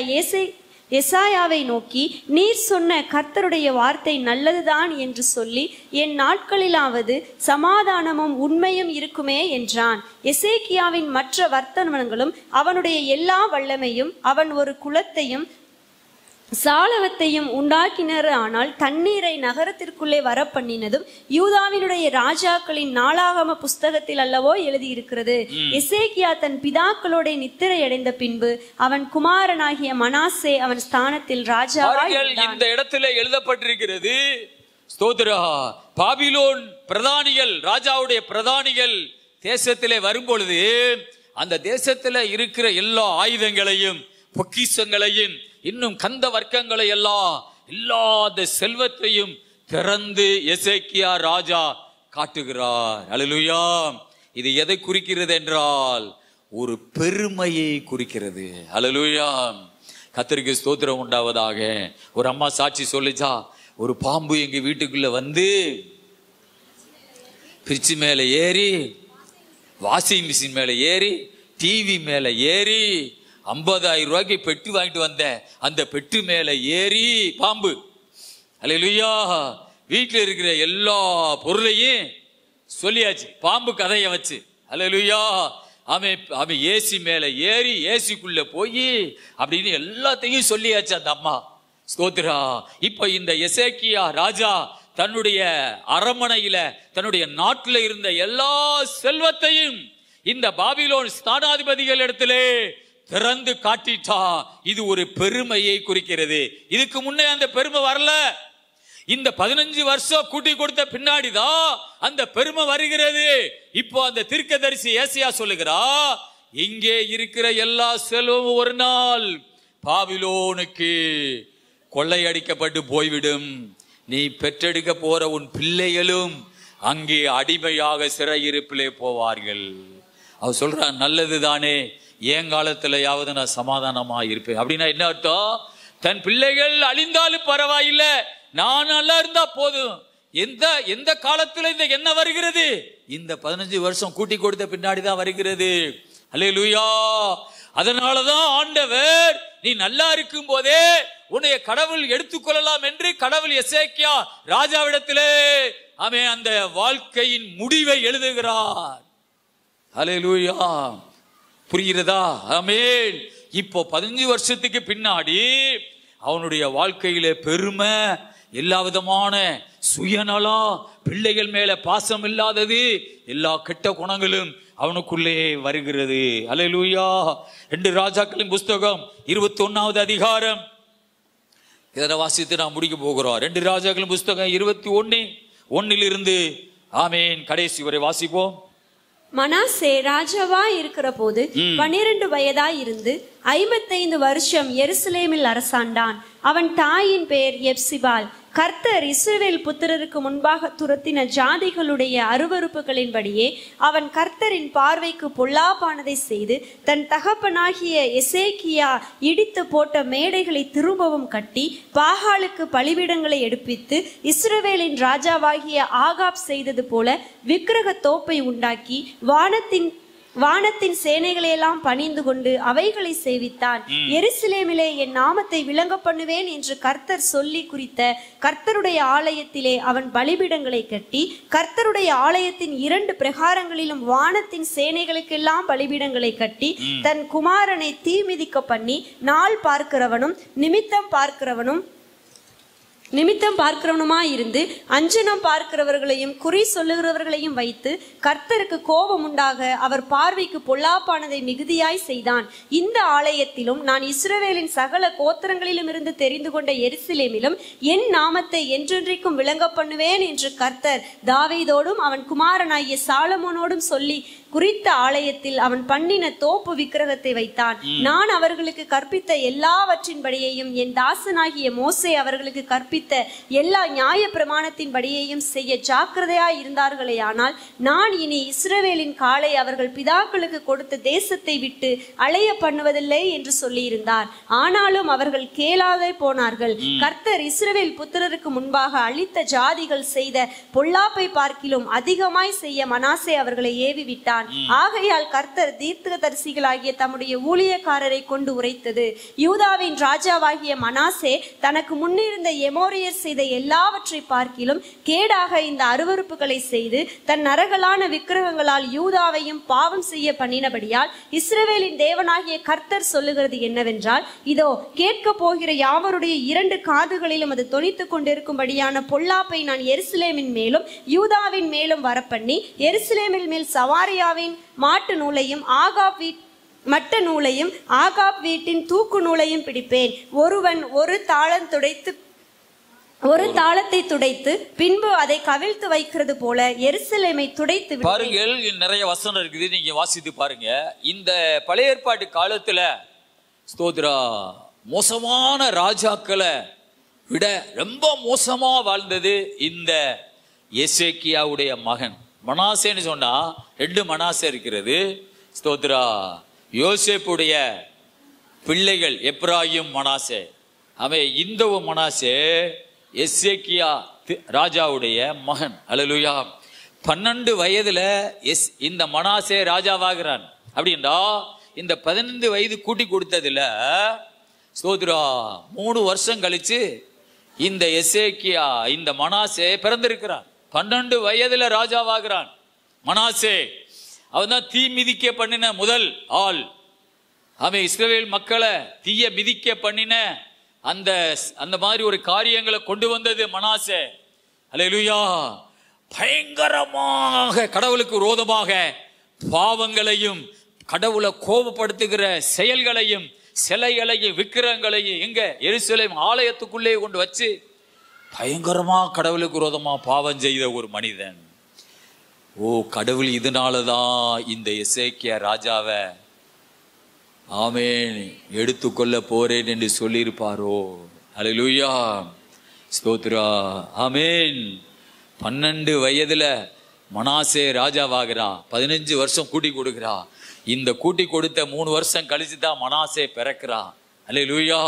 எசாயாவை நோக்கி, நீர் சொன்ன கர்த்தருடைய வார்த்தை நல்லதுதான் என்று சொல்லி என் நாட்களிலாவது சமாதானமும் உண்மையும் இருக்குமே என்றான். எசேக்கியாவின் மற்ற வர்த்தமானங்களும் அவனுடைய எல்லா வல்லமையும், அவன் ஒரு குளத்தையும் சாலவத்தையும் உண்டாக்கினர், ஆனால் தண்ணீரை நகரத்திற்குள்ளே வர பண்ணினதும் யூதாவினுடைய ராஜாக்களின் நாளாகம புஸ்தகத்தில் அல்லவோ எழுதியிருக்கிறது. எசேக்கியா தன் பிதாக்களோட நித்திரை அடைந்த பின்பு அவன் குமாரனாகிய மனாசே அவன் ஸ்தானத்தில் ராஜாவாய் இருந்தான். இந்த இடத்துல எழுதப்பட்டிருக்கிறது, ஸ்தோத்திரா, பாபிலோன் பிரதானிகள், ராஜாவுடைய பிரதானிகள் தேசத்திலே வரும்பொழுது அந்த தேசத்துல இருக்கிற எல்லா ஆயுதங்களையும் பொக்கிஷங்களையும் இன்னும் கந்த வர்க்கங்களை எல்லாம் இல்லாத செல்வத்தையும் திறந்து எசேக்கியா ராஜா காட்டுகிறார். அல்லேலூயா. இது எதை குறிக்கிறது என்றால் ஒரு பெருமையை குறிக்கிறது. அல்லேலூயா. கர்த்தருக்கு ஸ்தோத்திரம் உண்டாவதாக. ஒரு அம்மா சாட்சி சொல்லிச்சா, ஒரு பாம்பு எங்க வீட்டுக்குள்ள வந்து பிரிட்ஜ் மேல ஏறி, வாஷிங் மிஷின் மேல ஏறி, டிவி மேல ஏறி, 50,000 ரூபாய்க்கு பெட்டு வாங்கிட்டு வந்தேன், அந்த பெட்டு மேல ஏறி பாம்பு. அல்லேலூயா. வீட்டில் இருக்கிற எல்லா பொருளையும் சொல்லியாச்சு, பாம்பு கதையை வச்சு. அல்லேலூயா. அவன் ஏசி மேல ஏறி ஏசிக்குள்ள போய் அப்படின்னு எல்லாத்தையும் சொல்லியாச்சு அந்த அம்மா. ஸ்தோத்திரா. இப்ப இந்த எசேக்கியா ராஜா தன்னுடைய அரண்மனையில தன்னுடைய நாட்டில் இருந்த எல்லா செல்வத்தையும் இந்த பாபிலோன் ஸ்தானாதிபதிகள் இடத்திலே திறந்து காட்டிட்டா. இது ஒரு பெருமையை குறிக்கிறது. இதுக்கு முன்னே அந்த பெருமை வரல. இந்த 15 வருஷம் கூட்டி கொடுத்த பின்னாடிதான் அந்த பெருமை வருகிறது. இப்போ அந்த தீர்க்கதரிசி ஏசாயா சொல்லுகிறா, இங்கே இருக்கிற எல்லா செல்வமும் ஒரு நாள் பாபிலோனுக்கு கொள்ளையடிக்கப்பட்டு போய்விடும். நீ பெற்றெடுக்க போற உன் பிள்ளைகளும் அங்கே அடிமையாக சிறையிருப்பிலே போவார்கள். அவர் சொல்றான், நல்லது தானே, என் காலத்திலேயாவது நான் சமாதானமா இருப்பேன். அப்படின்னா என்ன அர்த்தம்? தன் பிள்ளைகள் அழிந்தாலும் பரவாயில்லை, நான் நல்லா இருந்தா போதும். எந்த காலத்துல இந்த என்ன வருகிறது? இந்த 15 வருஷம் கூட்டி கொடுத்த பின்னாடிதான் வருகிறது. அல்லேலூயா. அதனாலதான் ஆண்டவர், நீ நல்லா இருக்கும் போதே உன்னைய கடவுள் எடுத்துக்கொள்ளலாம் என்று கடவுள் எசேக்கியா ராஜாவிடத்திலே அவன் அந்த வாழ்க்கையின் முடிவை எழுதுகிறார். அல்லேலூயா. புரிகிறதா? ஆமென். இப்போ 15 வருஷத்துக்கு பின்னாடி அவனுடைய வாழ்க்கையில பெருமை, எல்லா விதமான சுயநலம், பிள்ளைகள் மேல பாசம் இல்லாதது, எல்லா கெட்ட குணங்களும் அவனுக்குள்ளே வருகிறது. அல்லேலூயா. 2 ராஜாக்களின் புஸ்தகம் 21வது அதிகாரம், இதனை வாசித்து நாம் முடிக்க போகிறோம். 2 ராஜாக்களின் புஸ்தகம் 21:1 ஆமேன் கடைசி வரை வாசிப்போம். மனாசே ராஜாவாய் இருக்கிற போது 12 வயதாய் இருந்து 55 வருஷம் எருசலேமில் அரசாண்டான். அவன் தாயின் பெயர் எப்சிபால். கர்த்தர் இஸ்ரவேல் புத்திரருக்கு முன்பாக துரத்தின ஜாதிகளுடைய அருவருப்புகளின்படியே அவன் கர்த்தரின் பார்வைக்கு பொல்லாப்பானதை செய்து தன் தகப்பனாகிய எசேக்கியா இடித்து போட்ட மேடைகளை திரும்பவும் கட்டி பாகாலுக்கு பலிபீடங்களை எடுப்பித்து இஸ்ரவேலின் ராஜாவாகிய ஆகாப் செய்தது போல விக்கிரக தோப்பை உண்டாக்கி வானத்தின் சேனைகளையெல்லாம் பணிந்து கொண்டு அவைகளை சேவித்தான். எருசலேமிலே என் நாமத்தை விளங்க பண்ணுவேன் என்று கர்த்தர் சொல்லி குறித்த கர்த்தருடைய ஆலயத்திலே அவன் பலிபீடங்களை கட்டி கர்த்தருடைய ஆலயத்தின் 2 பிரகாரங்களிலும் வானத்தின் சேனைகளுக்கெல்லாம் பலிபீடங்களை கட்டி தன் குமாரனை தீ மிதிக்க பண்ணி நாள் பார்க்கிறவனும் நிமித்தம் பார்க்கிறவனும் நிமித்தம் பார்க்கிறவனுமாய் இருந்து அஞ்சனம் பார்க்கிறவர்களையும் குறி சொல்லுகிறவர்களையும் வைத்து கர்த்தருக்கு கோபம் உண்டாக அவர் பார்வைக்கு பொல்லாப்பானதை மிகுதியாய் செய்தான். இந்த ஆலயத்திலும் நான் இஸ்ரவேலின் சகல கோத்திரங்களிலும் இருந்து தெரிந்து கொண்ட எருசலேமிலும் என் நாமத்தை என்றென்றைக்கும் விளங்க பண்ணுவேன் என்று கர்த்தர் தாவீதோடும் அவன் குமாரனாகிய சாலமோனோடும் சொல்லி குறித்த ஆலயத்தில் அவன் பண்ணின தோப்பு விக்கிரகத்தை வைத்தான். நான் அவர்களுக்கு கற்பித்த எல்லாவற்றின்படியையும் என் தாசனாகிய மோசே அவர்களுக்கு கற்பித்த எல்லா நியாய பிரமாணத்தின்படியையும் செய்ய ஜாக்கிரதையாய் இருந்தார்களே. ஆனால் நான் இனி இஸ்ரவேலின் காலை அவர்கள் பிதாக்களுக்கு கொடுத்த தேசத்தை விட்டு அலைய பண்ணுவதில்லை என்று சொல்லியிருந்தார். ஆனாலும் அவர்கள் கேளாதே போனார்கள். கர்த்தர் இஸ்ரவேல் புத்திரருக்கு முன்பாக அழித்த ஜாதிகள் செய்த பொல்லாப்பை பார்க்கிலும் அதிகமாய் செய்ய மனாசே அவர்களை ஏவி விட்டான். ஆகையால் கர்த்தர் தீர்க்கதரிசிகளாகிய தம்முடைய ஊழியக்காரரை கொண்டு உரைத்தது, யூதாவின் ராஜாவாகிய மனாசே தனக்கு முன்னிருந்த எமோரியர் செய்த எல்லாவற்றை பார்க்கிலும் கேடாக இந்த அருவருப்புகளை செய்து தன் நரகலான விக்கிரகங்களால் யூதாவையும் பாவம் செய்ய பண்ணினபடியால் இஸ்ரவேலின் தேவனாகிய கர்த்தர் சொல்லுகிறது என்னவென்றால், இதோ கேட்க போகிற யாவருடைய 2 காதுகளிலும் அது தொனித்துக் கொண்டிருக்கும்படியான பொல்லாப்பை நான் எருசலேமின் மேலும் யூதாவின் மேலும் வரப்பண்ணி எருசலேமின் மேல் சவாரியா மாட்டு நூலையும் மட்ட நூலையும் ஆகாப் வீட்டின் தூக்கு நூலையும் பிடிப்பேன். ஒருவன் ஒரு தாளத்தை துடைத்து பின்பு அதை கவிழ்த்து வைக்கிறது போல எருசலேமை துடைத்து பாருங்கள். நிறைய வசனம் இருக்குது, நீங்க வாசித்து பாருங்க. இந்த பழைய ஏற்பாட்டு காலத்துல ஸ்தோத்ரா மோசமான ராஜாக்களை விட ரொம்ப மோசமா வாழ்ந்தது இந்த எசேக்கியாவுடைய மகன் மனாசேன்னு சொன்னா 2 மனாசே இருக்கிறது. ஸ்தோத்ரா யோசேப்புடைய பிள்ளைகள் எப்ராயிம் மனாசே. அவன் இந்த மனாசே எசேக்கியா ராஜாவுடைய மகன். அல்லேலூயா. 12 வயதுல இந்த மனாசே ராஜாவாகிறான். அப்படின்னா இந்த 15 வயது கூட்டி கொடுத்ததுல ஸ்தோத்ரா 3 வருஷம் கழிச்சு இந்த எசேக்கியா இந்த மனாசே பிறந்திருக்கிறான். 12 வயதுல ராஜாவாகிறான் மனாசே. அவன் தான் தீ மிதிக்க பண்ணின முதல் ஆள். அவன் இஸ்ரவேல் மக்களை தீய மிதிக்க பண்ணின அந்த மாதிரி ஒரு காரியங்களை கொண்டு வந்தது மனாசே. அல்லேலூயா. பயங்கரமாக கடவுளுக்கு விரோதமாக பாவங்களையும் கடவுளை கோபப்படுத்துகிற செயல்களையும் சிலைகளையும் விக்கிரகங்களையும் எங்க எருசலேம் ஆலயத்துக்குள்ளே கொண்டு வச்சு பயங்கரமா கடவுளுக்கு விரோதமா பாவம் செய்த ஒரு மனிதன். கடவுள் இதனாலதான் இந்த எசேக்கியா ராஜாவை ஆமென் எடுத்துக்கொள்ள போறேன் என்று சொல்லியிருப்பாரோ. அல்லேலூயா. ஸ்தோத்ரா. ஆமென். 12 வயதுல மனாசே ராஜாவாகிறான். 15 வருஷம் கூட்டி கொடுக்கிறா. இந்த கூட்டி கொடுத்த 3 வருஷம் கழிச்சு தான் மனாசே பிறக்கிறான். அல்லேலூயா.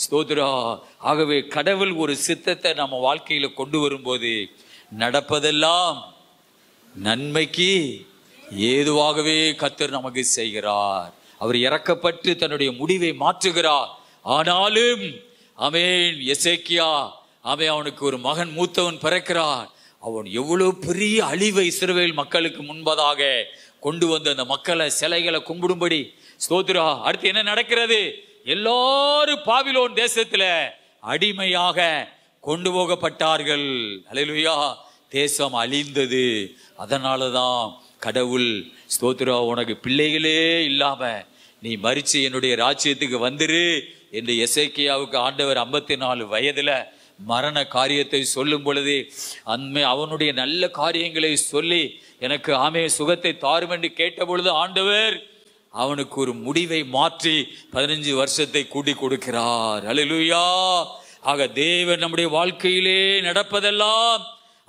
ஸ்தோத்ரா. ஆகவே கடவுள் ஒரு சித்தத்தை நம்ம வாழ்க்கையில கொண்டு வரும்போது நடப்பதெல்லாம் நன்மைக்கு ஏதுவாகவே கர்த்தர் நமக்கு செய்கிறார். அவர் இறக்கப்பட்டு தன்னுடைய முடிவை மாற்றுகிறார். ஆனாலும் ஆமென் எசேக்கியா அவனுக்கு ஒரு மகன் மூத்தவன் பிறக்கிறான். அவன் எவ்வளவு பெரிய அழிவை இஸ்ரவேல் மக்களுக்கு முன்பதாக கொண்டு வந்து அந்த மக்களை சிலைகளை கும்பிடும்படி. ஸ்தோத்ரா. அடுத்து என்ன நடக்கிறது? எல்லாரும் பாபிலோன் தேசத்துல அடிமையாக கொண்டு போகப்பட்டார்கள். அல்லேலூயா. தேசம் அழிந்தது. அதனாலதான் கடவுள் ஸ்தோத்ரா உனக்கு பிள்ளைகளே இல்லாம நீ மரிச்சு என்னுடைய ராஜ்யத்துக்கு வந்துரு என்று எசேக்கியாவுக்கு ஆண்டவர் 54 வயதுல மரண காரியத்தை சொல்லும் பொழுது அவனுடைய நல்ல காரியங்களை சொல்லி எனக்கு சுகத்தை தாரும் என்று கேட்ட பொழுது ஆண்டவர் அவனுக்கு ஒரு முடிவை மாற்றி 15 வருஷத்தை கூட்டி கொடுக்கிறார். அல்லேலூயா. ஆக தேவன் நம்முடைய வாழ்க்கையிலே நடப்பதெல்லாம்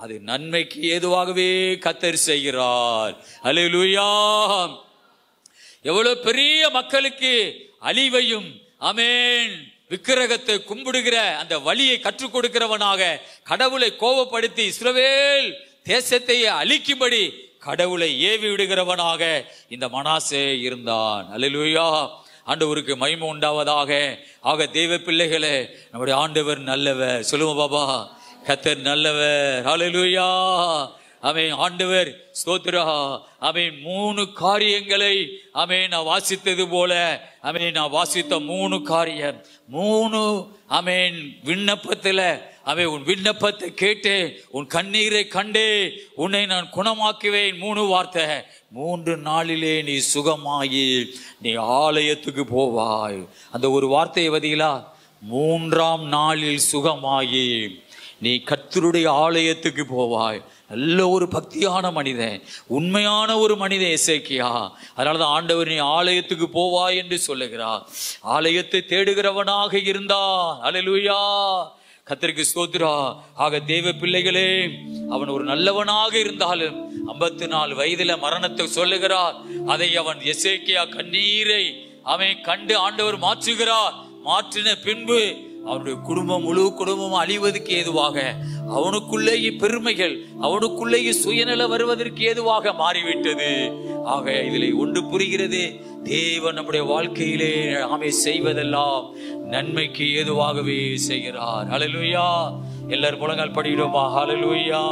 அது நன்மைக்கு ஏதுவாகவே கர்த்தர் செய்கிறார். அல்லேலூயா. எவ்வளவு பெரிய மக்களுக்கு அழிவையும் ஆமென் விக்கிரகத்தை கும்பிடுகிற அந்த வழியை கற்றுக் கொடுக்கிறவனாக கடவுளை கோபப்படுத்தி இஸ்ரவேல் தேசத்தை அழிக்கும்படி கடவுளை ஏவி விடுகிறவனாக இந்த மனாசே இருந்தான். அல்லேலூயா. ஆண்டவருக்கு மகிமை உண்டாவதாக. ஆக தேவ பிள்ளைகளே, நம்முடைய ஆண்டவர் நல்லவர். சொல்லுவோம் பாபா, கர்த்தர் நல்லவர். அல்லேலூயா. ஆமென். ஆண்டவர் ஸ்தோத்திரா. ஆமென். 3 காரியங்களை ஆமென் நான் வாசித்தது போல ஆமென் நான் வாசித்த 3 காரியம் 3 ஆமென் விண்ணப்பத்துல அவன் உன் விண்ணப்பத்தை கேட்டேன், உன் கண்ணீரை கண்டே, உன்னை நான் குணமாக்குவேன். 3 வார்த்தை. 3 நாளிலே நீ சுகமாகி நீ ஆலயத்துக்கு போவாய். அந்த ஒரு வார்த்தையை வதிகளா, 3ஆம் நாளில் சுகமாகி நீ கர்த்தருடைய ஆலயத்துக்கு போவாய். நல்ல ஒரு பக்தியான மனிதன், உண்மையான ஒரு மனிதன் எசேக்கியா. அதனாலதான் ஆண்டவர் நீ ஆலயத்துக்கு போவாய் என்று சொல்லுகிறார். ஆலயத்தை தேடுகிறவனாக இருந்தான். அல்லேலூயா, கர்த்தருக்கு ஸ்தோத்திரம். ஆக தேவ பிள்ளைகளே, அவன் ஒரு நல்லவனாக இருந்தாலும் 54 வயதுல மரணத்தை சொல்லுகிறார். அதை அவன் எசேக்கியா கண்ணீரை அவன் கண்டு ஆண்டவர் மாற்றுகிறார். மாற்றின பின்பு அவனுடைய குடும்பம், முழு குடும்பம் அழிவதற்கு ஏதுவாக, அவனுக்குள்ளேயே பெருமைகள், அவனுக்குள்ளேயே சுயநல வருவதற்கு ஏதுவாக மாறிவிட்டது. ஆக இதிலே ஒன்று புரிகிறது, தேவன் நம்முடைய வாழ்க்கையிலே நாமே செய்வதெல்லாம் நன்மைக்கு ஏதுவாகவே செய்கிறார். ஹல்லேலூயா. எல்லாரும் முழங்கால் படிக்கிறோமா? ஹல்லேலூயா.